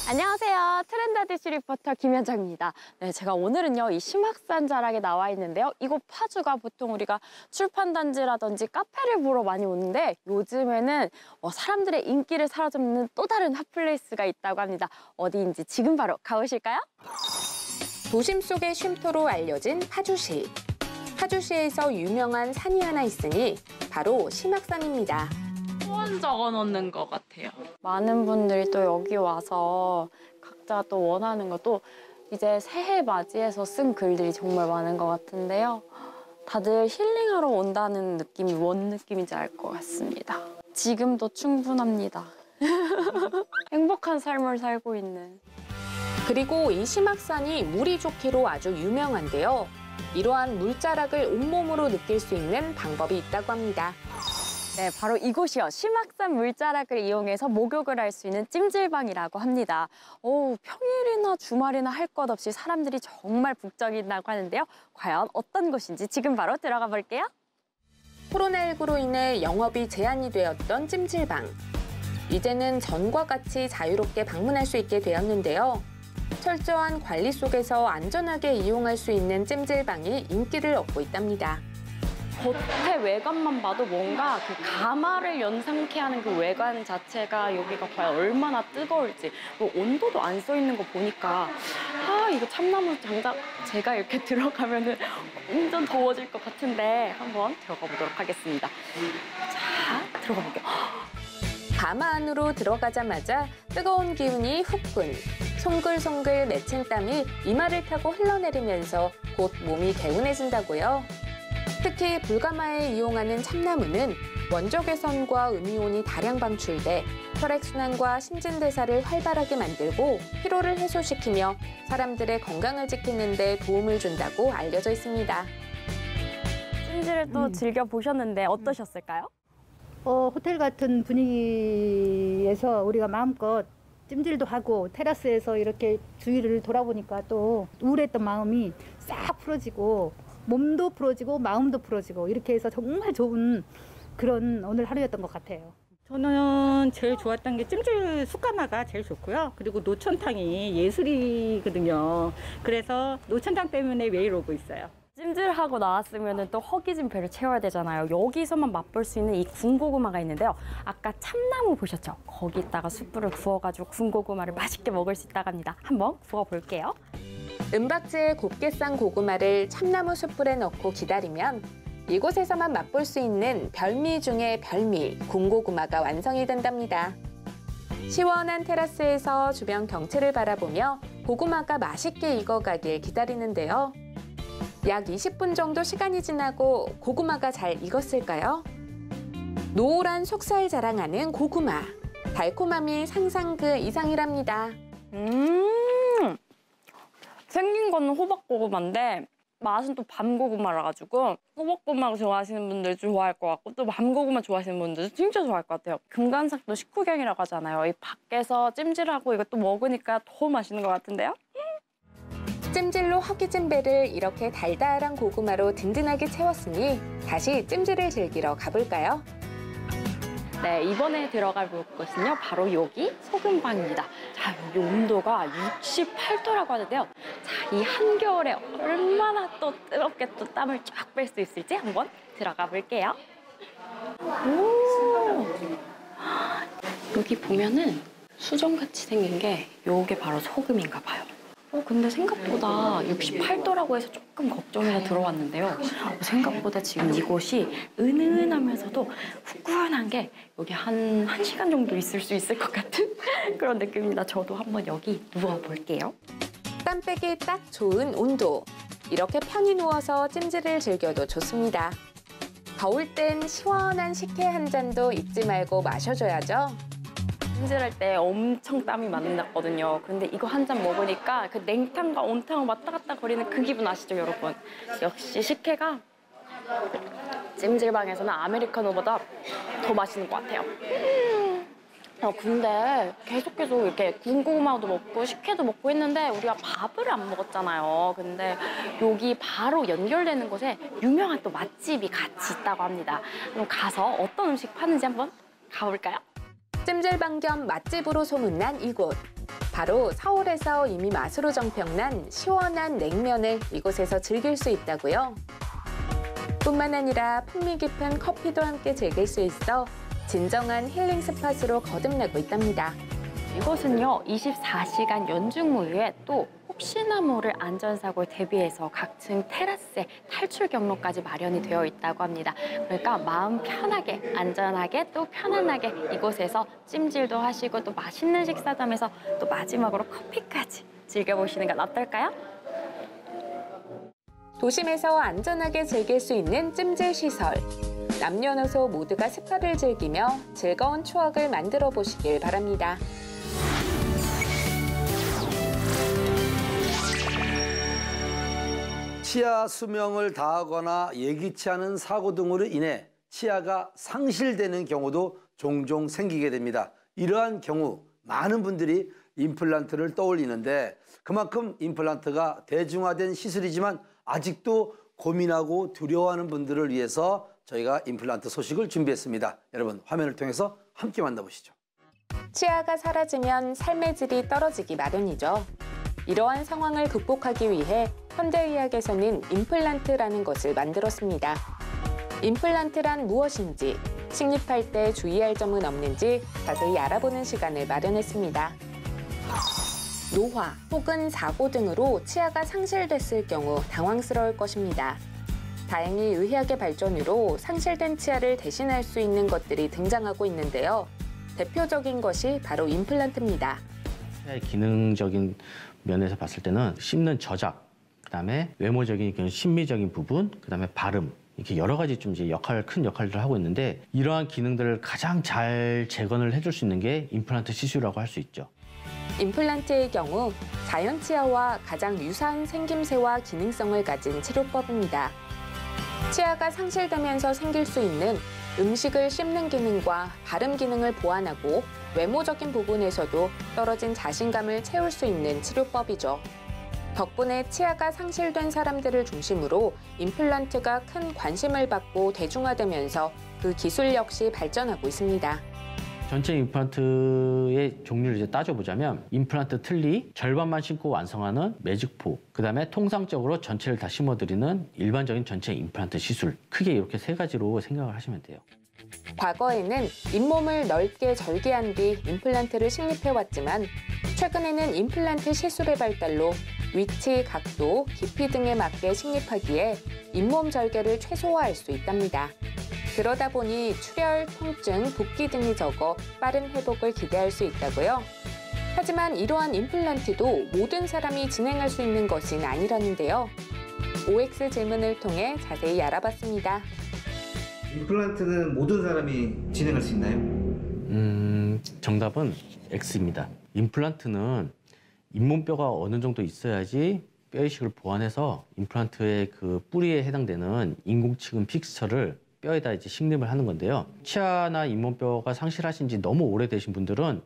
안녕하세요. 트렌드 아디쇼 리포터 김현정입니다. 네, 제가 오늘은요, 이 심학산 자락에 나와 있는데요. 이곳 파주가 보통 우리가 출판단지라든지 카페를 보러 많이 오는데 요즘에는 사람들의 인기를 사로잡는 또 다른 핫플레이스가 있다고 합니다. 어디인지 지금 바로 가보실까요? 도심 속의 쉼터로 알려진 파주시. 파주시에서 유명한 산이 하나 있으니 바로 심학산입니다. 소원 적어 놓는 것 같아요. 많은 분들이 또 여기 와서 각자 또 원하는 것도 이제 새해 맞이해서 쓴 글들이 정말 많은 것 같은데요. 다들 힐링하러 온다는 느낌이 뭔 느낌인지 알 것 같습니다. 지금도 충분합니다. 행복한 삶을 살고 있는. 그리고 이 심학산이 물이 좋기로 아주 유명한데요. 이러한 물자락을 온몸으로 느낄 수 있는 방법이 있다고 합니다. 네, 바로 이곳이요. 심학산 물자락을 이용해서 목욕을 할 수 있는 찜질방이라고 합니다. 평일이나 주말이나 할 것 없이 사람들이 정말 북적인다고 하는데요. 과연 어떤 곳인지 지금 바로 들어가 볼게요. 코로나19로 인해 영업이 제한이 되었던 찜질방. 이제는 전과 같이 자유롭게 방문할 수 있게 되었는데요. 철저한 관리 속에서 안전하게 이용할 수 있는 찜질방이 인기를 얻고 있답니다. 겉의 외관만 봐도 뭔가 그 가마를 연상케 하는 그 외관 자체가 여기가 과연 얼마나 뜨거울지 온도도 안 써 있는 거 보니까 이거 참나무 장작 제가 이렇게 들어가면은 완전 더워질 것 같은데 한번 들어가 보도록 하겠습니다. 자, 들어가 볼게요. 가마 안으로 들어가자마자 뜨거운 기운이 후끈. 송글송글 맺힌 땀이 이마를 타고 흘러내리면서 곧 몸이 개운해진다고요. 특히 불가마에 이용하는 참나무는 원적 개선과 음이온이 다량 방출돼 혈액순환과 신진대사를 활발하게 만들고 피로를 해소시키며 사람들의 건강을 지키는 데 도움을 준다고 알려져 있습니다. 찜질을 또 즐겨보셨는데 어떠셨을까요? 호텔 같은 분위기에서 우리가 마음껏 찜질도 하고 테라스에서 이렇게 주위를 돌아보니까 또 우울했던 마음이 싹 풀어지고 몸도 풀어지고 마음도 풀어지고 이렇게 해서 정말 좋은 그런 오늘 하루였던 것 같아요. 저는 제일 좋았던 게 찜질 숯가마가 제일 좋고요. 그리고 노천탕이 예술이거든요. 그래서 노천탕 때문에 매일 오고 있어요. 찜질하고 나왔으면 또 허기진 배를 채워야 되잖아요. 여기서만 맛볼 수 있는 이 군고구마가 있는데요. 아까 참나무 보셨죠? 거기다가 숯불을 구워가지고 군고구마를 맛있게 먹을 수 있다고 합니다. 한번 구워볼게요. 은박지에 곱게 싼 고구마를 참나무 숯불에 넣고 기다리면 이곳에서만 맛볼 수 있는 별미 중의 별미, 군고구마가 완성이 된답니다. 시원한 테라스에서 주변 경치를 바라보며 고구마가 맛있게 익어가길 기다리는데요. 약 20분 정도 시간이 지나고 고구마가 잘 익었을까요? 노란 속살 자랑하는 고구마. 달콤함이 상상 그 이상이랍니다. 생긴 거는 호박고구마인데 맛은 또 밤고구마라 가지고 호박고구마 좋아하시는 분들 좋아할 것 같고 또 밤고구마 좋아하시는 분들도 진짜 좋아할 것 같아요. 금강산도 식후경이라고 하잖아요. 이 밖에서 찜질하고 이거 또 먹으니까 더 맛있는 것 같은데요? 찜질로 허기진 배를 이렇게 달달한 고구마로 든든하게 채웠으니 다시 찜질을 즐기러 가볼까요? 네, 이번에 들어갈 곳은요, 바로 여기 소금방입니다. 자, 여기 온도가 68도라고 하는데요. 자, 이 한겨울에 얼마나 또 뜨겁게 또 땀을 쫙 뺄 수 있을지 한번 들어가 볼게요. 오! 여기 보면은 수정같이 생긴 게 요게 바로 소금인가 봐요. 근데 생각보다 68도라고 해서 조금 걱정해서 들어왔는데요. 생각보다 지금 이곳이 은은하면서도 후끈한 게 여기 한 1시간 정도 있을 수 있을 것 같은 그런 느낌입니다. 저도 한번 여기 누워볼게요. 땀 빼기 딱 좋은 온도. 이렇게 편히 누워서 찜질을 즐겨도 좋습니다. 더울 땐 시원한 식혜 한 잔도 잊지 말고 마셔줘야죠. 찜질할 때 엄청 땀이 많이 났거든요. 근데 이거 한 잔 먹으니까 그 냉탕과 온탕을 왔다 갔다 거리는 그 기분 아시죠, 여러분? 역시 식혜가 찜질방에서는 아메리카노보다 더 맛있는 것 같아요. 근데 계속 이렇게 군고구마도 먹고 식혜도 먹고 했는데 우리가 밥을 안 먹었잖아요. 근데 여기 바로 연결되는 곳에 유명한 또 맛집이 같이 있다고 합니다. 그럼 가서 어떤 음식 파는지 한번 가볼까요? 찜질방 겸 맛집으로 소문난 이곳. 바로 서울에서 이미 맛으로 정평난 시원한 냉면을 이곳에서 즐길 수 있다고요. 뿐만 아니라 풍미 깊은 커피도 함께 즐길 수 있어 진정한 힐링 스팟으로 거듭나고 있답니다. 이곳은요, 24시간 연중무휴에 또 혹시나 모를 안전사고에 대비해서 각층 테라스에 탈출 경로까지 마련이 되어 있다고 합니다. 그러니까 마음 편하게, 안전하게, 또 편안하게 이곳에서 찜질도 하시고 또 맛있는 식사도 하면서 또 마지막으로 커피까지 즐겨보시는 건 어떨까요? 도심에서 안전하게 즐길 수 있는 찜질 시설. 남녀노소 모두가 스파를 즐기며 즐거운 추억을 만들어 보시길 바랍니다. 치아 수명을 다하거나 예기치 않은 사고 등으로 인해 치아가 상실되는 경우도 종종 생기게 됩니다. 이러한 경우 많은 분들이 임플란트를 떠올리는데 그만큼 임플란트가 대중화된 시술이지만 아직도 고민하고 두려워하는 분들을 위해서 저희가 임플란트 소식을 준비했습니다. 여러분 화면을 통해서 함께 만나보시죠. 치아가 사라지면 삶의 질이 떨어지기 마련이죠. 이러한 상황을 극복하기 위해 현대의학에서는 임플란트라는 것을 만들었습니다. 임플란트란 무엇인지, 식립할 때 주의할 점은 없는지 자세히 알아보는 시간을 마련했습니다. 노화 혹은 사고 등으로 치아가 상실됐을 경우 당황스러울 것입니다. 다행히 의학의 발전으로 상실된 치아를 대신할 수 있는 것들이 등장하고 있는데요. 대표적인 것이 바로 임플란트입니다. 기능적인 면에서 봤을 때는 씹는 저작, 그다음에 외모적인 심미적인 부분, 그다음에 발음 이렇게 여러 가지 좀 이제 큰 역할들을 하고 있는데 이러한 기능들을 가장 잘 재건을 해줄 수 있는 게 임플란트 시술이라고 할 수 있죠. 임플란트의 경우 자연 치아와 가장 유사한 생김새와 기능성을 가진 치료법입니다. 치아가 상실되면서 생길 수 있는 음식을 씹는 기능과 발음 기능을 보완하고 외모적인 부분에서도 떨어진 자신감을 채울 수 있는 치료법이죠. 덕분에 치아가 상실된 사람들을 중심으로 임플란트가 큰 관심을 받고 대중화되면서 그 기술 역시 발전하고 있습니다. 전체 임플란트의 종류를 이제 따져보자면 임플란트 틀니, 절반만 심고 완성하는 매직포, 그다음에 통상적으로 전체를 다 심어드리는 일반적인 전체 임플란트 시술. 크게 이렇게 세 가지로 생각을 하시면 돼요. 과거에는 잇몸을 넓게 절개한 뒤 임플란트를 식립해왔지만 최근에는 임플란트 시술의 발달로 위치, 각도, 깊이 등에 맞게 식립하기에 잇몸 절개를 최소화할 수 있답니다. 그러다 보니 출혈, 통증, 붓기 등이 적어 빠른 회복을 기대할 수 있다고요. 하지만 이러한 임플란트도 모든 사람이 진행할 수 있는 것은 아니라는데요. OX 질문을 통해 자세히 알아봤습니다. 임플란트는 모든 사람이 진행할 수 있나요? 정답은 X입니다. 임플란트는 잇몸뼈가 어느 정도 있어야지 뼈이식을 보완해서 임플란트의 그 뿌리에 해당되는 인공치근 픽스처를 뼈에다 이제 식립을 하는 건데요. 치아나 잇몸뼈가 상실하신 지 너무 오래되신 분들은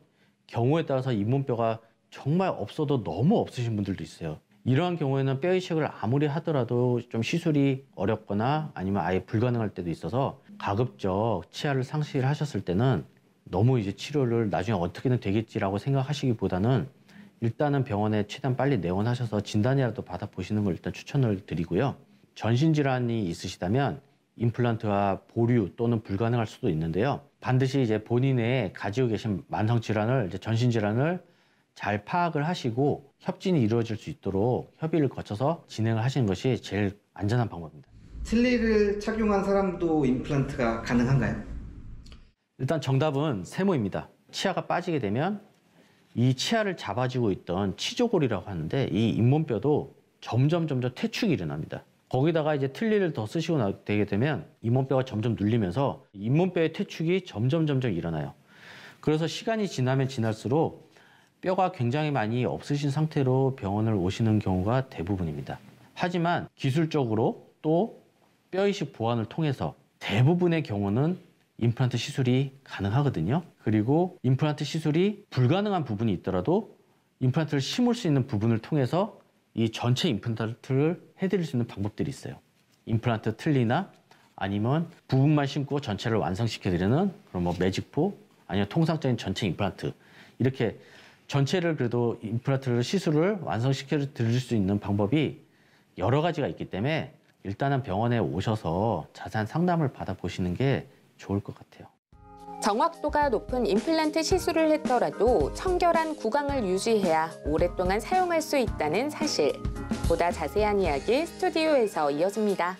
경우에 따라서 잇몸뼈가 정말 없어도 너무 없으신 분들도 있어요. 이러한 경우에는 뼈 이식을 아무리 하더라도 좀 시술이 어렵거나 아니면 아예 불가능할 때도 있어서 가급적 치아를 상실하셨을 때는 너무 이제 치료를 나중에 어떻게든 되겠지라고 생각하시기보다는 일단은 병원에 최대한 빨리 내원하셔서 진단이라도 받아보시는 걸 일단 추천을 드리고요. 전신질환이 있으시다면 임플란트와 보류 또는 불가능할 수도 있는데요. 반드시 이제 본인의 가지고 계신 만성질환을, 이제 전신질환을 잘 파악을 하시고 협진이 이루어질 수 있도록 협의를 거쳐서 진행을 하시는 것이 제일 안전한 방법입니다. 틀니를 착용한 사람도 임플란트가 가능한가요? 일단 정답은 세모입니다. 치아가 빠지게 되면 이 치아를 잡아주고 있던 치조골이라고 하는데 이 잇몸뼈도 점점 퇴축이 일어납니다. 거기다가 이제 틀니를 더 쓰시고 되게 되면 잇몸뼈가 점점 눌리면서 잇몸뼈의 퇴축이 점점 일어나요. 그래서 시간이 지나면 지날수록 뼈가 굉장히 많이 없으신 상태로 병원을 오시는 경우가 대부분입니다. 하지만 기술적으로 또 뼈이식 보완을 통해서 대부분의 경우는 임플란트 시술이 가능하거든요. 그리고 임플란트 시술이 불가능한 부분이 있더라도 임플란트를 심을 수 있는 부분을 통해서 이 전체 임플란트를 해드릴 수 있는 방법들이 있어요. 임플란트 틀니나 아니면 부분만 심고 전체를 완성시켜드리는 그런 뭐 매직포, 아니면 통상적인 전체 임플란트, 이렇게 전체를 그래도 임플란트를 시술을 완성시켜 드릴 수 있는 방법이 여러 가지가 있기 때문에 일단은 병원에 오셔서 자세한 상담을 받아보시는 게 좋을 것 같아요. 정확도가 높은 임플란트 시술을 했더라도 청결한 구강을 유지해야 오랫동안 사용할 수 있다는 사실. 보다 자세한 이야기 스튜디오에서 이어집니다.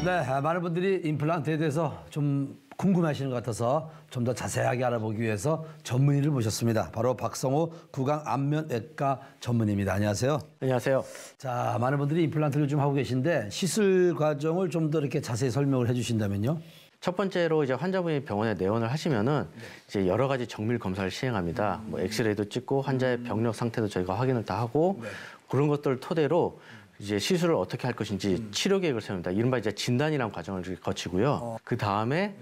네, 많은 분들이 임플란트에 대해서 좀 궁금해하시는 것 같아서 좀 더 자세하게 알아보기 위해서 전문의를 모셨습니다. 바로 박성호 구강안면외과 전문의입니다. 안녕하세요. 안녕하세요. 자, 많은 분들이 임플란트를 좀 하고 계신데 시술 과정을 좀 더 이렇게 자세히 설명을 해주신다면요. 첫 번째로 이제 환자분이 병원에 내원을 하시면은 이제 여러 가지 정밀 검사를 시행합니다. 뭐 엑스레이도 찍고 환자의 병력 상태도 저희가 확인을 다 하고 그런 것들을 토대로 이제 시술을 어떻게 할 것인지 치료 계획을 세웁니다. 이른바 이제 진단이라는 과정을 거치고요. 그 다음에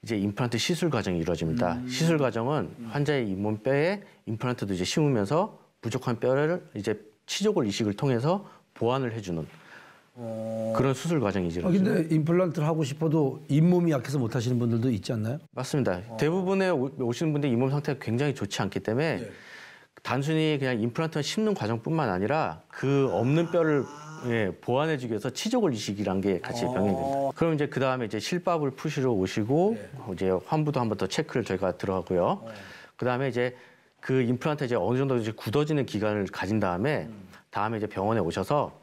이제 임플란트 시술 과정이 이루어집니다. 시술 과정은 환자의 잇몸뼈에 임플란트도 이제 심으면서 부족한 뼈를 이제 치조골 이식을 통해서 보완을 해주는 그런 수술 과정이 이루어집니다. 근데 임플란트를 하고 싶어도 잇몸이 약해서 못 하시는 분들도 있지 않나요? 맞습니다. 대부분의 오시는 분들 잇몸 상태가 굉장히 좋지 않기 때문에 단순히 그냥 임플란트를 심는 과정뿐만 아니라 그 없는 뼈를 보완해주기 위해서 치조골 이식이란 게 같이 병행이 됩니다. 그럼 이제 그 다음에 이제 실밥을 푸시러 오시고 이제 환부도 한 번 더 체크를 저희가 들어가고요. 그 다음에 이제 그 임플란트 이제 어느 정도 이제 굳어지는 기간을 가진 다음에 이제 병원에 오셔서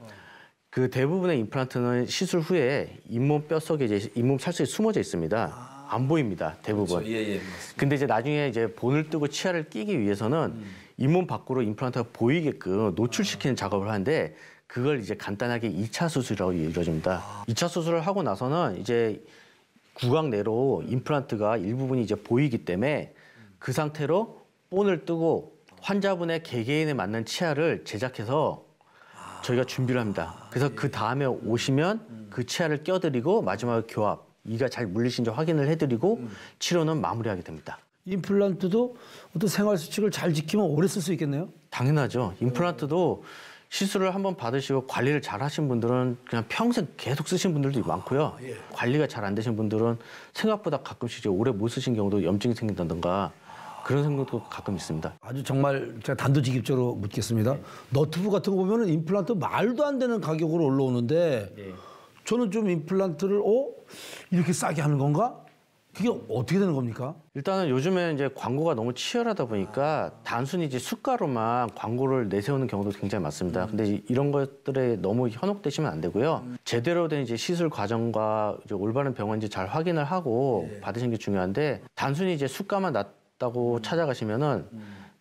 그 대부분의 임플란트는 시술 후에 잇몸 뼈 속에 이제 잇몸 찰석이 숨어져 있습니다. 안 보입니다, 대부분. 그렇죠. 근데 이제 나중에 이제 본을 뜨고 치아를 끼기 위해서는 잇몸 밖으로 임플란트가 보이게끔 노출시키는 작업을 하는데 그걸 이제 간단하게 2차 수술이라고 이루어집니다. 2차 수술을 하고 나서는 이제 구강 내로 임플란트가 일부분이 이제 보이기 때문에 그 상태로 본을 뜨고 환자분의 개개인에 맞는 치아를 제작해서 저희가 준비를 합니다. 그래서 그 다음에 오시면 그 치아를 껴드리고 마지막에 교합, 이가 잘 물리신지 확인을 해드리고 치료는 마무리하게 됩니다. 임플란트도 어떤 생활 수칙을 잘 지키면 오래 쓸 수 있겠네요? 당연하죠. 임플란트도 시술을 한번 받으시고 관리를 잘 하신 분들은 그냥 평생 계속 쓰신 분들도 많고요. 관리가 잘 안 되신 분들은 생각보다 가끔씩 이제 오래 못 쓰신 경우도 염증이 생긴다든가 그런 생각도 가끔 있습니다. 아주 정말 제가 단도직입적으로 묻겠습니다. 너튜브 같은 거 보면 임플란트 말도 안 되는 가격으로 올라오는데 저는 좀 임플란트를 이렇게 싸게 하는 건가? 그게 어떻게 되는 겁니까? 일단은 요즘에 이제 광고가 너무 치열하다 보니까 단순히 이제 수가로만 광고를 내세우는 경우도 굉장히 많습니다. 근데 이런 것들에 너무 현혹되시면 안 되고요. 제대로 된 이제 시술 과정과 이제 올바른 병원인지 잘 확인을 하고 받으시는 게 중요한데 단순히 이제 수가만 낮다고 찾아가시면은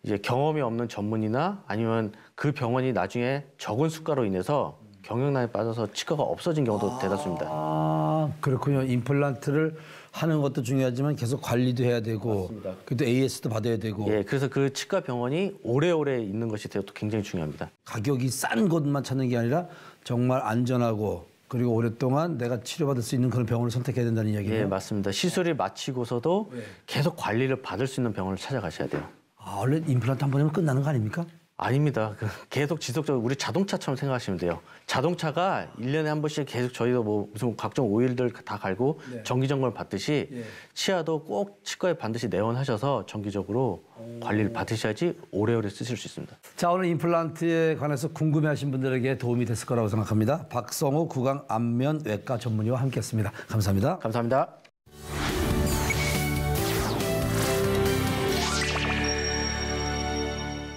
이제 경험이 없는 전문의나 아니면 그 병원이 나중에 적은 수가로 인해서 경영난에 빠져서 치과가 없어진 경우도 대다수입니다. 아, 그렇군요. 임플란트를 하는 것도 중요하지만 계속 관리도 해야 되고 그래도 AS도 받아야 되고. 예, 그래서 그 치과 병원이 오래오래 있는 것이 또 굉장히 중요합니다. 가격이 싼 곳만 찾는 게 아니라 정말 안전하고 그리고 오랫동안 내가 치료받을 수 있는 그런 병원을 선택해야 된다는 이야기예요. 예, 맞습니다. 시술이 마치고서도 계속 관리를 받을 수 있는 병원을 찾아가셔야 돼요. 아, 원래 임플란트 한 번 하면 끝나는 거 아닙니까? 아닙니다. 계속 지속적으로 우리 자동차처럼 생각하시면 돼요. 자동차가 1년에 한 번씩 계속 저희도 뭐 무슨 각종 오일들 다 갈고 정기 점검을 받듯이 치아도 꼭 치과에 반드시 내원하셔서 정기적으로 관리를 받으셔야지 오래오래 쓰실 수 있습니다. 자, 오늘 임플란트에 관해서 궁금해하신 분들에게 도움이 됐을 거라고 생각합니다. 박성호 구강 안면외과 전문의와 함께했습니다. 감사합니다. 감사합니다.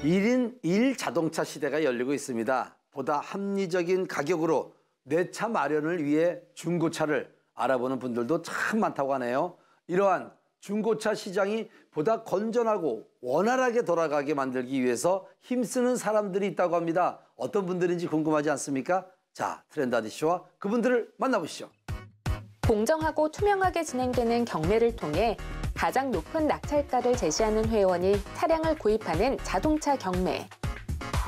일 1인 1 자동차 시대가 열리고 있습니다. 보다 합리적인 가격으로 내 차 마련을 위해 중고차를 알아보는 분들도 참 많다고 하네요. 이러한 중고차 시장이 보다 건전하고 원활하게 돌아가게 만들기 위해서 힘쓰는 사람들이 있다고 합니다. 어떤 분들인지 궁금하지 않습니까? 자, 트렌드 아저씨와 그분들을 만나보시죠. 공정하고 투명하게 진행되는 경매를 통해 가장 높은 낙찰가를 제시하는 회원이 차량을 구입하는 자동차 경매.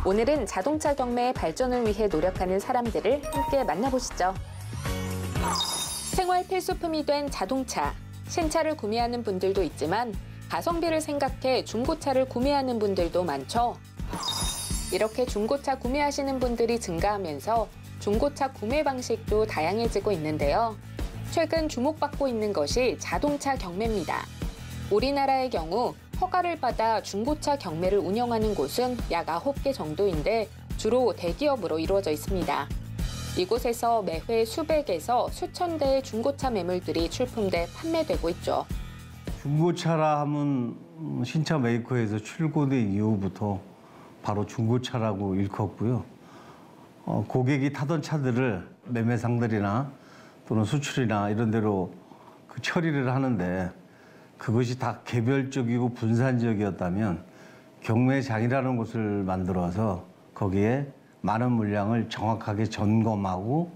오늘은 자동차 경매의 발전을 위해 노력하는 사람들을 함께 만나보시죠. 생활 필수품이 된 자동차. 신차를 구매하는 분들도 있지만 가성비를 생각해 중고차를 구매하는 분들도 많죠. 이렇게 중고차 구매하시는 분들이 증가하면서 중고차 구매 방식도 다양해지고 있는데요. 최근 주목받고 있는 것이 자동차 경매입니다. 우리나라의 경우 허가를 받아 중고차 경매를 운영하는 곳은 약 9개 정도인데 주로 대기업으로 이루어져 있습니다. 이곳에서 매회 수백에서 수천 대의 중고차 매물들이 출품돼 판매되고 있죠. 중고차라 하면 신차 메이커에서 출고된 이후부터 바로 중고차라고 일컫고요. 고객이 타던 차들을 매매상들이나 또는 수출이나 이런 데로 그 처리를 하는데 그것이 다 개별적이고 분산적이었다면 경매장이라는 곳을 만들어서 거기에 많은 물량을 정확하게 점검하고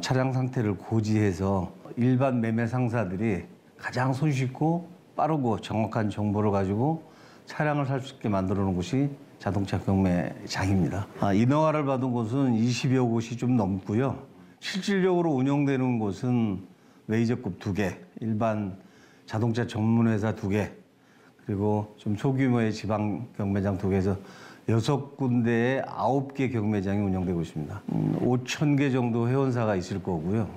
차량 상태를 고지해서 일반 매매 상사들이 가장 손쉽고 빠르고 정확한 정보를 가지고 차량을 살 수 있게 만들어 놓은 곳이 자동차 경매장입니다. 인허가를 받은 곳은 20여 곳이 좀 넘고요. 실질적으로 운영되는 곳은 메이저급 2개, 일반 자동차 전문회사 2개, 그리고 좀 소규모의 지방 경매장 2개에서 6군데에 9개 경매장이 운영되고 있습니다. 5,000개 정도 회원사가 있을 거고요.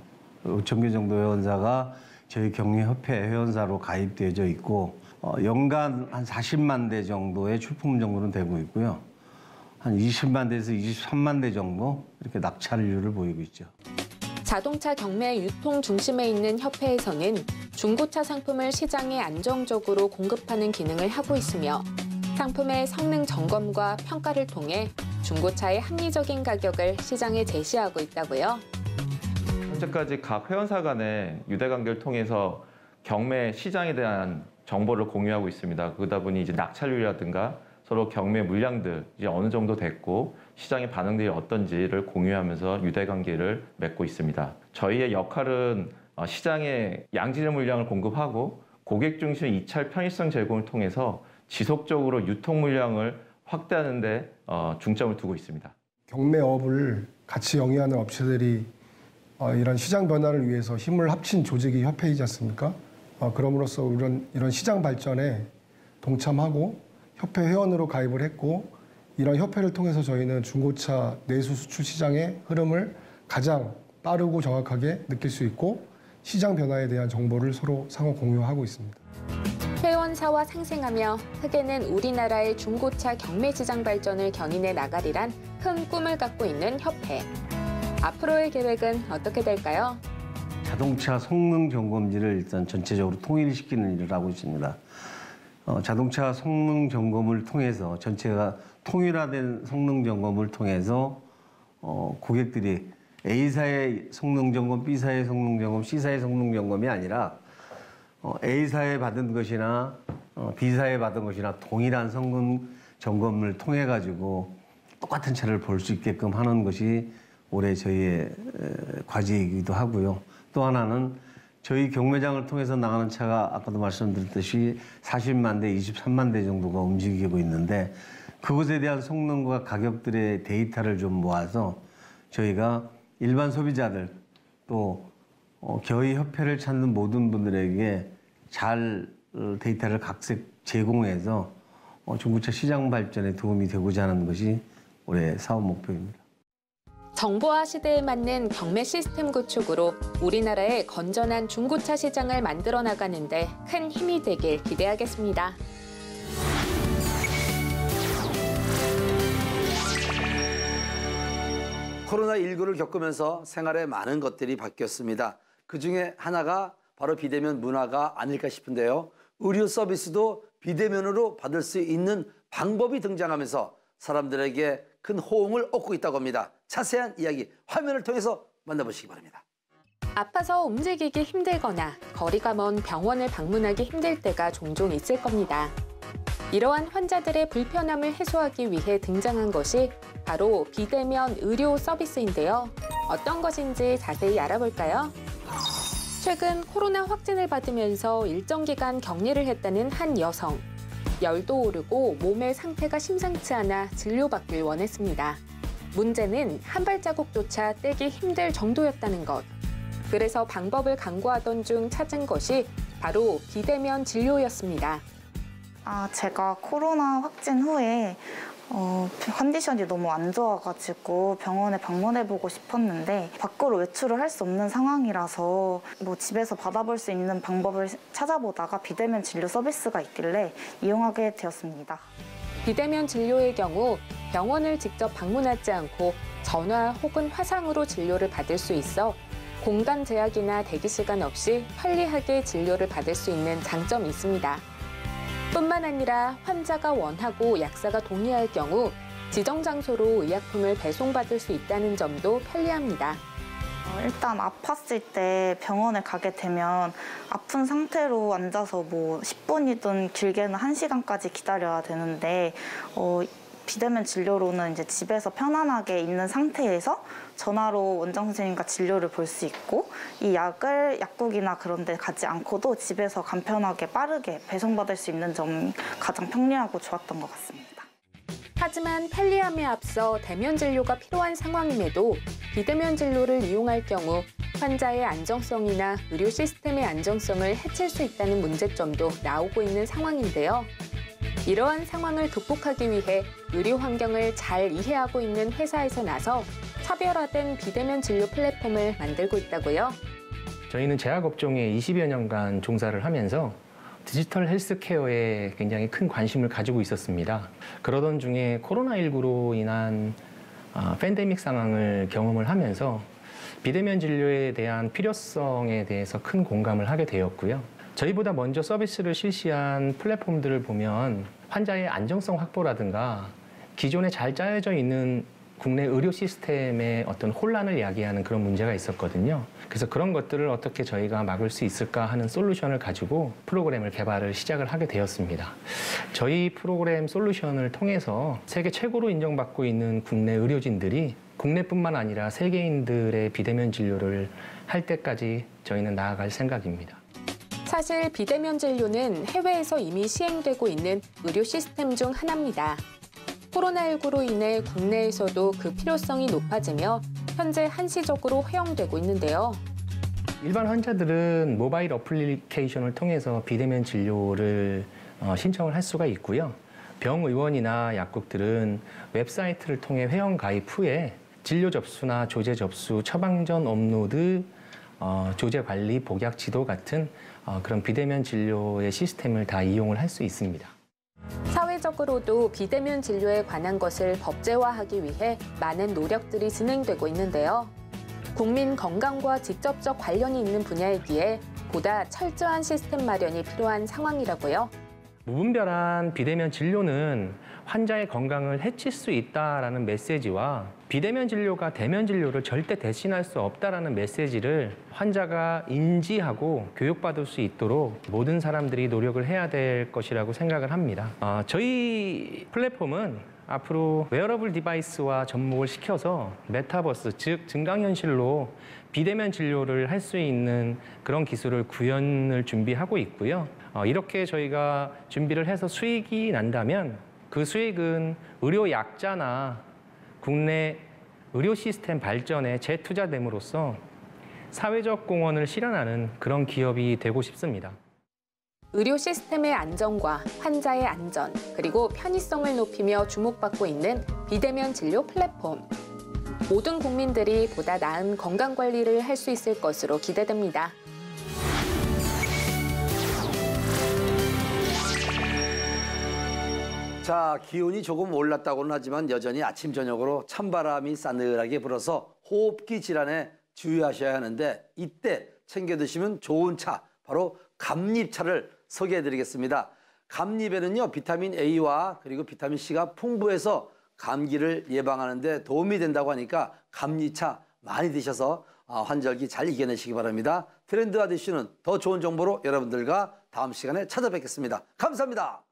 5,000개 정도 회원사가 저희 경매협회 회원사로 가입되어 있고 연간 한 40만 대 정도의 출품 정도는 되고 있고요. 한 20만 대에서 23만 대 정도 이렇게 낙찰률을 보이고 있죠. 자동차 경매 유통 중심에 있는 협회에서는 중고차 상품을 시장에 안정적으로 공급하는 기능을 하고 있으며 상품의 성능 점검과 평가를 통해 중고차의 합리적인 가격을 시장에 제시하고 있다고요. 현재까지 각 회원사 간의 유대관계를 통해서 경매 시장에 대한 정보를 공유하고 있습니다. 그러다 보니 이제 낙찰률이라든가 서로 경매 물량들 이제 어느 정도 됐고 시장의 반응들이 어떤지를 공유하면서 유대관계를 맺고 있습니다. 저희의 역할은 시장에 양질의 물량을 공급하고 고객 중심 이찰 편의성 제공을 통해서 지속적으로 유통 물량을 확대하는 데 중점을 두고 있습니다. 경매업을 같이 영위하는 업체들이 이런 시장 변화를 위해서 힘을 합친 조직이 협회이지 않습니까? 그럼으로써 이런 시장 발전에 동참하고 협회 회원으로 가입을 했고 이런 협회를 통해서 저희는 중고차 내수 수출 시장의 흐름을 가장 빠르고 정확하게 느낄 수 있고 시장 변화에 대한 정보를 서로 상호 공유하고 있습니다. 회원사와 상생하며 크게는 우리나라의 중고차 경매 시장 발전을 견인해 나가리란 큰 꿈을 갖고 있는 협회. 앞으로의 계획은 어떻게 될까요? 자동차 성능 점검지를 일단 전체적으로 통일시키는 일을 하고 있습니다. 자동차 성능 점검을 통해서 전체가 통일화된 성능 점검을 통해서 고객들이 A사의 성능 점검, B사의 성능 점검, C사의 성능 점검이 아니라 A사에 받은 것이나 B사에 받은 것이나 동일한 성능 점검을 통해 가지고 똑같은 차를 볼 수 있게끔 하는 것이 올해 저희의 과제이기도 하고요. 또 하나는 저희 경매장을 통해서 나가는 차가 아까도 말씀드렸듯이 40만 대, 23만 대 정도가 움직이고 있는데 그것에 대한 성능과 가격들의 데이터를 좀 모아서 저희가 일반 소비자들 또 저희 협회를 찾는 모든 분들에게 잘 데이터를 각색 제공해서 중고차 시장 발전에 도움이 되고자 하는 것이 올해 사업 목표입니다. 정보화 시대에 맞는 경매 시스템 구축으로 우리나라의 건전한 중고차 시장을 만들어 나가는데 큰 힘이 되길 기대하겠습니다. 코로나19를 겪으면서 생활에 많은 것들이 바뀌었습니다. 그중에 하나가 바로 비대면 문화가 아닐까 싶은데요. 의료 서비스도 비대면으로 받을 수 있는 방법이 등장하면서 사람들에게 큰 호응을 얻고 있다고 합니다. 자세한 이야기 화면을 통해서 만나보시기 바랍니다. 아파서 움직이기 힘들거나 거리가 먼 병원을 방문하기 힘들 때가 종종 있을 겁니다. 이러한 환자들의 불편함을 해소하기 위해 등장한 것이 바로 비대면 의료 서비스인데요. 어떤 것인지 자세히 알아볼까요? 최근 코로나 확진을 받으면서 일정 기간 격리를 했다는 한 여성. 열도 오르고 몸의 상태가 심상치 않아 진료받길 원했습니다. 문제는 한 발자국조차 떼기 힘들 정도였다는 것. 그래서 방법을 강구하던 중 찾은 것이 바로 비대면 진료였습니다. 제가 코로나 확진 후에 컨디션이 너무 안 좋아가지고 병원에 방문해보고 싶었는데 밖으로 외출을 할 수 없는 상황이라서 집에서 받아볼 수 있는 방법을 찾아보다가 비대면 진료 서비스가 있길래 이용하게 되었습니다. 비대면 진료의 경우 병원을 직접 방문하지 않고 전화 혹은 화상으로 진료를 받을 수 있어 공간 제약이나 대기 시간 없이 편리하게 진료를 받을 수 있는 장점이 있습니다. 뿐만 아니라 환자가 원하고 약사가 동의할 경우 지정 장소로 의약품을 배송받을 수 있다는 점도 편리합니다. 일단 아팠을 때 병원에 가게 되면 아픈 상태로 앉아서 10분이든 길게는 1시간까지 기다려야 되는데 비대면 진료로는 이제 집에서 편안하게 있는 상태에서 전화로 원장 선생님과 진료를 볼 수 있고 이 약을 약국이나 그런 데 가지 않고도 집에서 간편하게 빠르게 배송받을 수 있는 점이 가장 편리하고 좋았던 것 같습니다. 하지만 편리함에 앞서 대면 진료가 필요한 상황임에도 비대면 진료를 이용할 경우 환자의 안정성이나 의료 시스템의 안정성을 해칠 수 있다는 문제점도 나오고 있는 상황인데요. 이러한 상황을 극복하기 위해 의료 환경을 잘 이해하고 있는 회사에서 나서 차별화된 비대면 진료 플랫폼을 만들고 있다고요. 저희는 제약업종에 20여 년간 종사를 하면서 디지털 헬스케어에 굉장히 큰 관심을 가지고 있었습니다. 그러던 중에 코로나19로 인한 팬데믹 상황을 경험을 하면서 비대면 진료에 대한 필요성에 대해서 큰 공감을 하게 되었고요. 저희보다 먼저 서비스를 실시한 플랫폼들을 보면 환자의 안정성 확보라든가 기존에 잘 짜여져 있는 국내 의료 시스템의 어떤 혼란을 야기하는 그런 문제가 있었거든요. 그래서 그런 것들을 어떻게 저희가 막을 수 있을까 하는 솔루션을 가지고 프로그램을 개발을 시작을 하게 되었습니다. 저희 프로그램 솔루션을 통해서 세계 최고로 인정받고 있는 국내 의료진들이 국내뿐만 아니라 세계인들의 비대면 진료를 할 때까지 저희는 나아갈 생각입니다. 사실 비대면 진료는 해외에서 이미 시행되고 있는 의료 시스템 중 하나입니다. 코로나19로 인해 국내에서도 그 필요성이 높아지며 현재 한시적으로 허용되고 있는데요. 일반 환자들은 모바일 어플리케이션을 통해서 비대면 진료를 신청을 할 수가 있고요. 병의원이나 약국들은 웹사이트를 통해 회원 가입 후에 진료 접수나 조제 접수, 처방전 업로드, 조제 관리, 복약 지도 같은 그런 비대면 진료의 시스템을 다 이용을 할 수 있습니다. 사회적으로도 비대면 진료에 관한 것을 법제화하기 위해 많은 노력들이 진행되고 있는데요. 국민 건강과 직접적 관련이 있는 분야이기에 보다 철저한 시스템 마련이 필요한 상황이라고요. 무분별한 비대면 진료는 환자의 건강을 해칠 수 있다라는 메시지와 비대면 진료가 대면 진료를 절대 대신할 수 없다라는 메시지를 환자가 인지하고 교육받을 수 있도록 모든 사람들이 노력을 해야 될 것이라고 생각을 합니다. 저희 플랫폼은 앞으로 웨어러블 디바이스와 접목을 시켜서 메타버스, 즉 증강현실로 비대면 진료를 할 수 있는 그런 기술을 구현을 준비하고 있고요. 이렇게 저희가 준비를 해서 수익이 난다면 그 수익은 의료 약자나 국내 의료 시스템 발전에 재투자됨으로써 사회적 공헌을 실현하는 그런 기업이 되고 싶습니다. 의료 시스템의 안정과 환자의 안전, 그리고 편의성을 높이며 주목받고 있는 비대면 진료 플랫폼. 모든 국민들이 보다 나은 건강관리를 할 수 있을 것으로 기대됩니다. 자, 기온이 조금 올랐다고는 하지만 여전히 아침 저녁으로 찬바람이 싸늘하게 불어서 호흡기 질환에 주의하셔야 하는데 이때 챙겨 드시면 좋은 차, 바로 감잎차를 소개해드리겠습니다. 감잎에는요, 비타민 A와 그리고 비타민 C가 풍부해서 감기를 예방하는 데 도움이 된다고 하니까 감잎차 많이 드셔서 환절기 잘 이겨내시기 바랍니다. 트렌드와 이슈는 더 좋은 정보로 여러분들과 다음 시간에 찾아뵙겠습니다. 감사합니다.